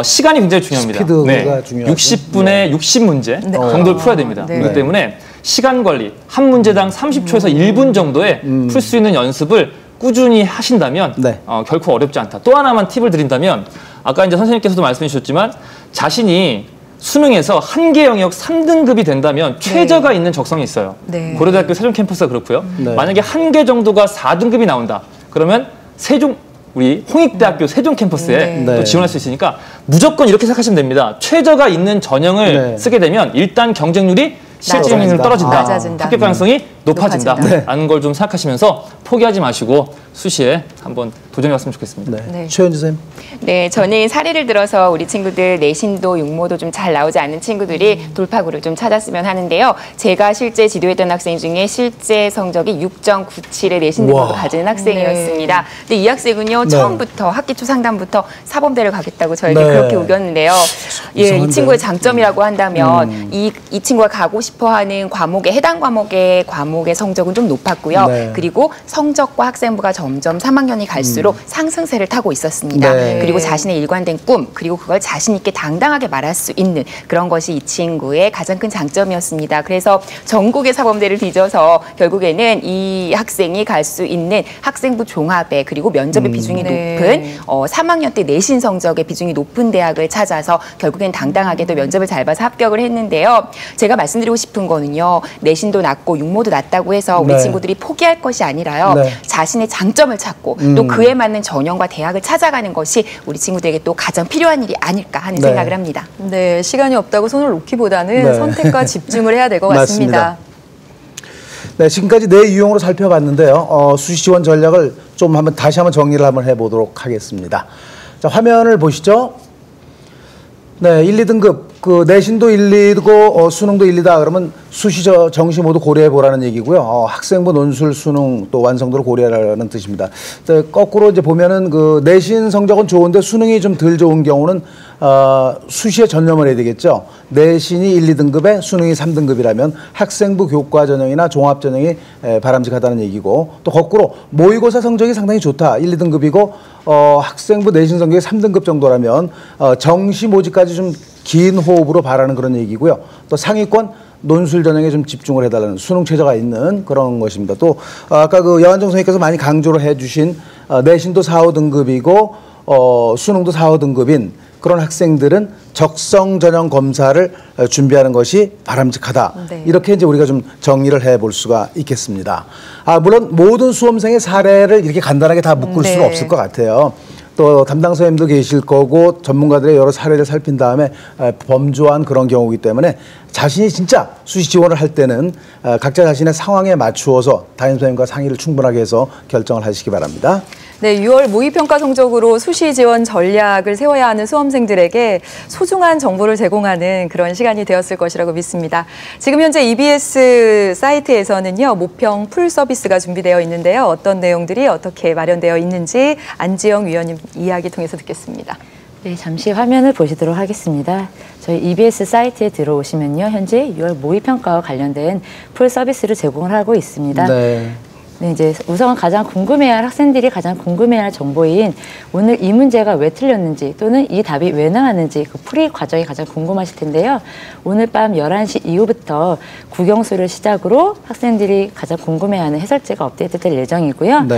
시간이 굉장히 중요합니다. 스피드가 중요하죠. 60분에 60문제 정도를 풀어야 됩니다. 그렇기 때문에 시간 관리, 한 문제당 30초에서 1분 정도에 풀 수 있는 연습을 꾸준히 하신다면 결코 어렵지 않다. 또 하나만 팁을 드린다면 아까 이제 선생님께서도 말씀해 주셨지만 자신이 수능에서 한계 영역 3등급이 된다면 최저가 있는 적성이 있어요. 고려대학교 세종 캠퍼스가 그렇고요. 만약에 한 개 정도가 4등급이 나온다. 그러면 우리 홍익대학교 세종 캠퍼스에 또 지원할 수 있으니까 무조건 이렇게 생각하시면 됩니다. 최저가 있는 전형을 쓰게 되면 일단 경쟁률이 실제 경쟁률이 떨어진다. 합격 가능성이 높아진다. 라는 걸 좀 생각하시면서 포기하지 마시고 수시에 한번 도전해봤으면 좋겠습니다. 최은지 선생님. 네, 저는 사례를 들어서 우리 친구들 내신도 육모도 좀 잘 나오지 않는 친구들이 돌파구를 좀 찾았으면 하는데요. 제가 실제 지도했던 학생 중에 실제 성적이 6.97의 내신 등급을 가진 학생이었습니다. 근데 이 학생은요, 처음부터 학기 초 상담부터 사범대를 가겠다고 저에게 그렇게 우겼는데요. 예, 이 친구의 장점이라고 한다면 이 친구가 가고 싶어하는 과목의 해당 과목의 성적은 좀 높았고요. 그리고 성적과 학생부가 점점 3학년이 갈수록 상승세를 타고 있었습니다. 그리고 자신의 일관된 꿈, 그리고 그걸 자신 있게 당당하게 말할 수 있는 그런 것이 이 친구의 가장 큰 장점이었습니다. 그래서 전국의 사범대를 뒤져서 결국에는 이 학생이 갈 수 있는 학생부 종합에 그리고 면접의 비중이 높은 3학년 때 내신 성적의 비중이 높은 대학을 찾아서 결국엔 당당하게 또 면접을 잘 봐서 합격을 했는데요. 제가 말씀드리고 싶은 거는요. 내신도 낮고 육모도 낮다고 해서 우리 친구들이 포기할 것이 아니라요. 자신의 장점을 찾고 또 그에 맞는 전형과 대학을 찾아가는 것이 우리 친구들에게 또 가장 필요한 일이 아닐까 하는 생각을 합니다. 네, 시간이 없다고 손을 놓기보다는 선택과 집중을 해야 될 것 같습니다. 네, 지금까지 네 유형으로 살펴봤는데요. 수시 지원 전략을 좀 다시 한번 정리를 한번 해보도록 하겠습니다. 자, 화면을 보시죠. 네, 1, 2등급. 내신도 1, 2고 수능도 1, 2다. 그러면 수시, 정시 모두 고려해 보라는 얘기고요. 학생부, 논술, 수능 또 완성도를 고려하라는 뜻입니다. 거꾸로 이제 보면은 내신 성적은 좋은데 수능이 좀 덜 좋은 경우는 수시에 전념을 해야 되겠죠. 내신이 1, 2등급에 수능이 3등급이라면 학생부 교과 전형이나 종합 전형이 바람직하다는 얘기고, 또 거꾸로 모의고사 성적이 상당히 좋다. 1, 2등급이고 학생부 내신 성적이 3등급 정도라면 정시 모집까지 좀 긴 호흡으로 바라는 그런 얘기고요. 또 상위권 논술 전형에 좀 집중을 해달라는 수능 최저가 있는 그런 것입니다. 또 아까 여한정 선생님께서 많이 강조를 해주신 내신도 4, 5등급이고 수능도 4, 5등급인 그런 학생들은 적성 전형 검사를 준비하는 것이 바람직하다. 이렇게 이제 우리가 좀 정리를 해볼 수가 있겠습니다. 물론 모든 수험생의 사례를 이렇게 간단하게 다 묶을 수는 없을 것 같아요. 또 담당 선생님도 계실 거고 전문가들의 여러 사례를 살핀 다음에 범주한 그런 경우이기 때문에 자신이 진짜 수시 지원을 할 때는 각자 자신의 상황에 맞추어서 담임 선생님과 상의를 충분하게 해서 결정을 하시기 바랍니다. 네, 6월 모의평가 성적으로 수시 지원 전략을 세워야 하는 수험생들에게 소중한 정보를 제공하는 그런 시간이 되었을 것이라고 믿습니다. 지금 현재 EBS 사이트에서는요, 모평 풀 서비스가 준비되어 있는데요. 어떤 내용들이 어떻게 마련되어 있는지 안지영 위원님 이야기 통해서 듣겠습니다. 네, 잠시 화면을 보시도록 하겠습니다. 저희 EBS 사이트에 들어오시면요, 현재 6월 모의평가와 관련된 풀 서비스를 제공을 하고 있습니다. 네, 이제 우선 가장 궁금해할 학생들이 가장 궁금해할 정보인 오늘 이 문제가 왜 틀렸는지 또는 이 답이 왜 나왔는지 그 풀이 과정이 가장 궁금하실 텐데요. 오늘 밤 11시 이후부터 국영수를 시작으로 학생들이 가장 궁금해하는 해설제가 업데이트될 예정이고요.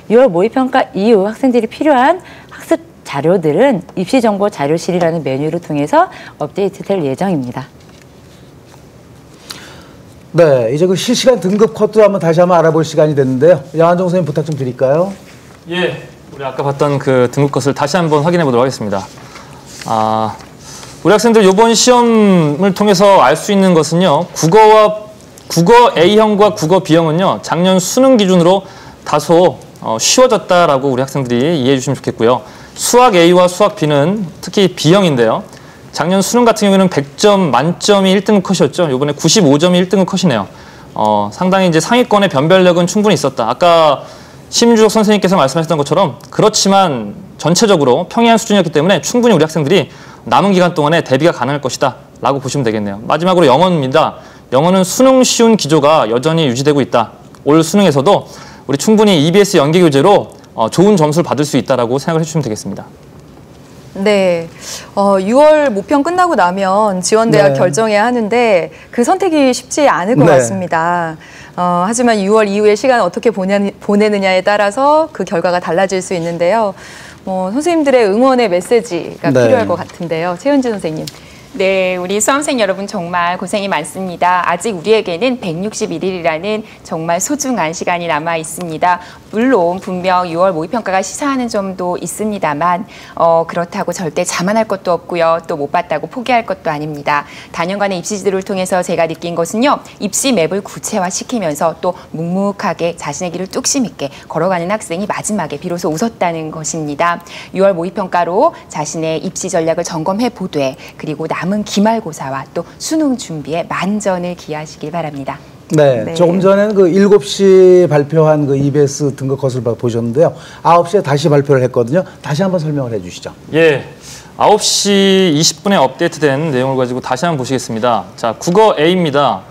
6월 모의평가 이후 학생들이 필요한 학습 자료들은 입시정보 자료실이라는 메뉴를 통해서 업데이트될 예정입니다. 네, 이제 그 실시간 등급 컷도 다시 한번 알아볼 시간이 됐는데요. 양한정 선생님 부탁 좀 드릴까요? 예, 우리 아까 봤던 그 등급 컷을 다시 한번 확인해 보도록 하겠습니다. 우리 학생들 이번 시험을 통해서 알 수 있는 것은요. 국어 A형과 국어 B형은요. 작년 수능 기준으로 다소 쉬워졌다라고 우리 학생들이 이해해 주시면 좋겠고요. 수학 A와 수학 B는 특히 B형인데요. 작년 수능 같은 경우에는 100점 만점이 1등급 컷이었죠. 이번에 95점이 1등급 컷이네요. 상당히 이제 상위권의 변별력은 충분히 있었다. 아까 심주석 선생님께서 말씀하셨던 것처럼 그렇지만 전체적으로 평이한 수준이었기 때문에 충분히 우리 학생들이 남은 기간 동안에 대비가 가능할 것이다 라고 보시면 되겠네요. 마지막으로 영어입니다. 영어는 수능 쉬운 기조가 여전히 유지되고 있다. 올 수능에서도 우리 충분히 EBS 연계 교재로 좋은 점수를 받을 수 있다라고 생각을 해주시면 되겠습니다. 네, 6월 모평 끝나고 나면 지원대학 결정해야 하는데 그 선택이 쉽지 않을 것 같습니다. 하지만 6월 이후의 시간을 어떻게 보내느냐에 따라서 그 결과가 달라질 수 있는데요. 선생님들의 응원의 메시지가 필요할 것 같은데요. 최은지 선생님. 네, 우리 수험생 여러분 정말 고생이 많습니다. 아직 우리에게는 161일이라는 정말 소중한 시간이 남아 있습니다. 물론 분명 6월 모의평가가 시사하는 점도 있습니다만 그렇다고 절대 자만할 것도 없고요. 또 못 봤다고 포기할 것도 아닙니다. 단연간의 입시 지도를 통해서 제가 느낀 것은요. 입시 맵을 구체화시키면서 또 묵묵하게 자신의 길을 뚝심 있게 걸어가는 학생이 마지막에 비로소 웃었다는 것입니다. 6월 모의평가로 자신의 입시 전략을 점검해 보되 그리고 남은 기말고사와 또 수능 준비에 만전을 기하시길 바랍니다. 네, 조금 전에는 그 7시 발표한 그 EBS 등급 컷을 보셨는데요. 9시에 다시 발표를 했거든요. 다시 한번 설명을 해 주시죠. 예, 9시 20분에 업데이트된 내용을 가지고 다시 한번 보시겠습니다. 자, 국어 A입니다.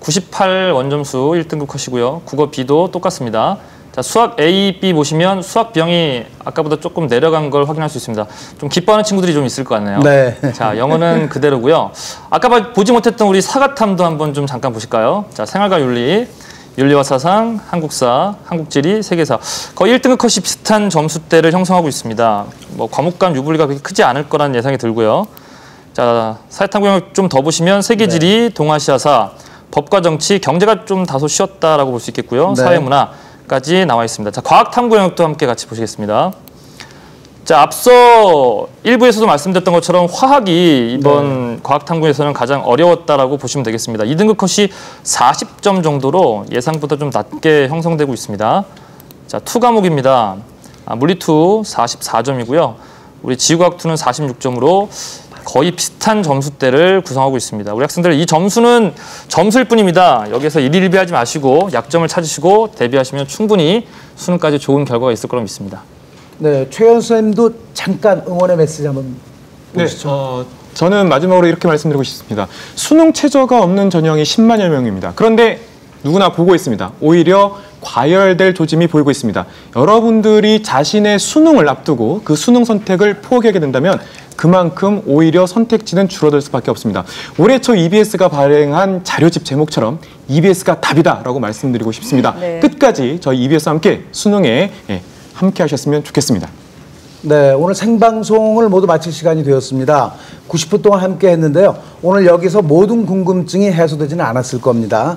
98 원점수 1등급 컷이고요. 국어 B도 똑같습니다. 자, 수학 A, B 보시면 수학 B형이 아까보다 조금 내려간 걸 확인할 수 있습니다. 좀 기뻐하는 친구들이 좀 있을 것 같네요. 네. 자, 영어는 그대로고요. 아까 보지 못했던 우리 사과탐도 한번 좀 잠깐 보실까요? 자, 생활과 윤리, 윤리와 사상, 한국사, 한국지리, 세계사. 거의 1등급 컷이 비슷한 점수대를 형성하고 있습니다. 과목 간 유불리가 그렇게 크지 않을 거라는 예상이 들고요. 자, 사회탐구 영역 좀 더 보시면 세계지리, 동아시아사, 법과 정치, 경제가 좀 다소 쉬웠다라고 볼 수 있겠고요. 사회문화. 까지 나와 있습니다. 자, 과학탐구 영역도 함께 같이 보시겠습니다. 자, 앞서 1부에서도 말씀드렸던 것처럼 화학이 이번 과학탐구에서는 가장 어려웠다라고 보시면 되겠습니다. 2등급 컷이 40점 정도로 예상보다 좀 낮게 형성되고 있습니다. 자, 2 과목입니다. 물리2 44점이고요. 우리 지구과학2는 46점으로 거의 비슷한 점수대를 구성하고 있습니다. 우리 학생들 이 점수는 점수일 뿐입니다. 여기서 일일비하지 마시고 약점을 찾으시고 대비하시면 충분히 수능까지 좋은 결과가 있을 거라고 믿습니다. 네, 최현 선생님도 잠깐 응원의 메시지 한번 보시죠. 네, 저는 마지막으로 이렇게 말씀드리고 싶습니다. 수능 최저가 없는 전형이 10만여 명입니다. 그런데 누구나 보고 있습니다. 오히려 과열될 조짐이 보이고 있습니다. 여러분들이 자신의 수능을 앞두고 그 수능 선택을 포기하게 된다면 그만큼 오히려 선택지는 줄어들 수밖에 없습니다. 올해 초 EBS가 발행한 자료집 제목처럼 EBS가 답이다라고 말씀드리고 싶습니다. 끝까지 저희 EBS와 함께 수능에 함께 하셨으면 좋겠습니다. 네, 오늘 생방송을 모두 마칠 시간이 되었습니다. 90분 동안 함께 했는데요. 오늘 여기서 모든 궁금증이 해소되지는 않았을 겁니다.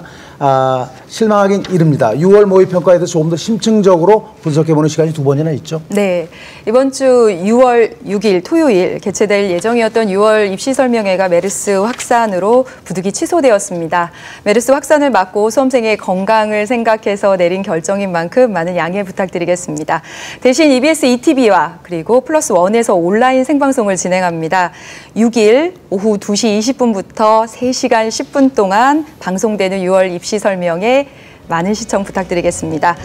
실망하긴 이릅니다. 6월 모의평가에 대해서 조금 더 심층적으로 분석해보는 시간이 2번이나 있죠. 네, 이번 주 6월 6일 토요일 개최될 예정이었던 6월 입시설명회가 메르스 확산으로 부득이 취소되었습니다. 메르스 확산을 막고 수험생의 건강을 생각해서 내린 결정인 만큼 많은 양해 부탁드리겠습니다. 대신 EBS ETV와 그리고 플러스1에서 온라인 생방송을 진행합니다. 6일 오후 2시 20분부터 3시간 10분 동안 방송되는 6월 입시 설명에 많은 시청 부탁드리겠습니다.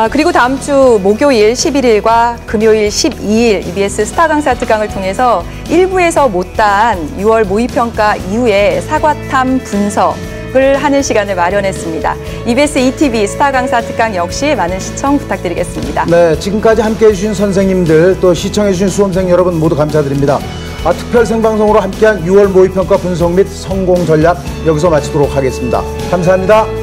그리고 다음 주 목요일 11일과 금요일 12일 EBS 스타 강사 특강을 통해서 1부에서 못다한 6월 모의평가 이후에 사과탐 분석을 하는 시간을 마련했습니다. EBS ETV 스타 강사 특강 역시 많은 시청 부탁드리겠습니다. 네, 지금까지 함께해 주신 선생님들 또 시청해 주신 수험생 여러분 모두 감사드립니다. 특별 생방송으로 함께한 6월 모의평가 분석 및 성공 전략 여기서 마치도록 하겠습니다. 감사합니다.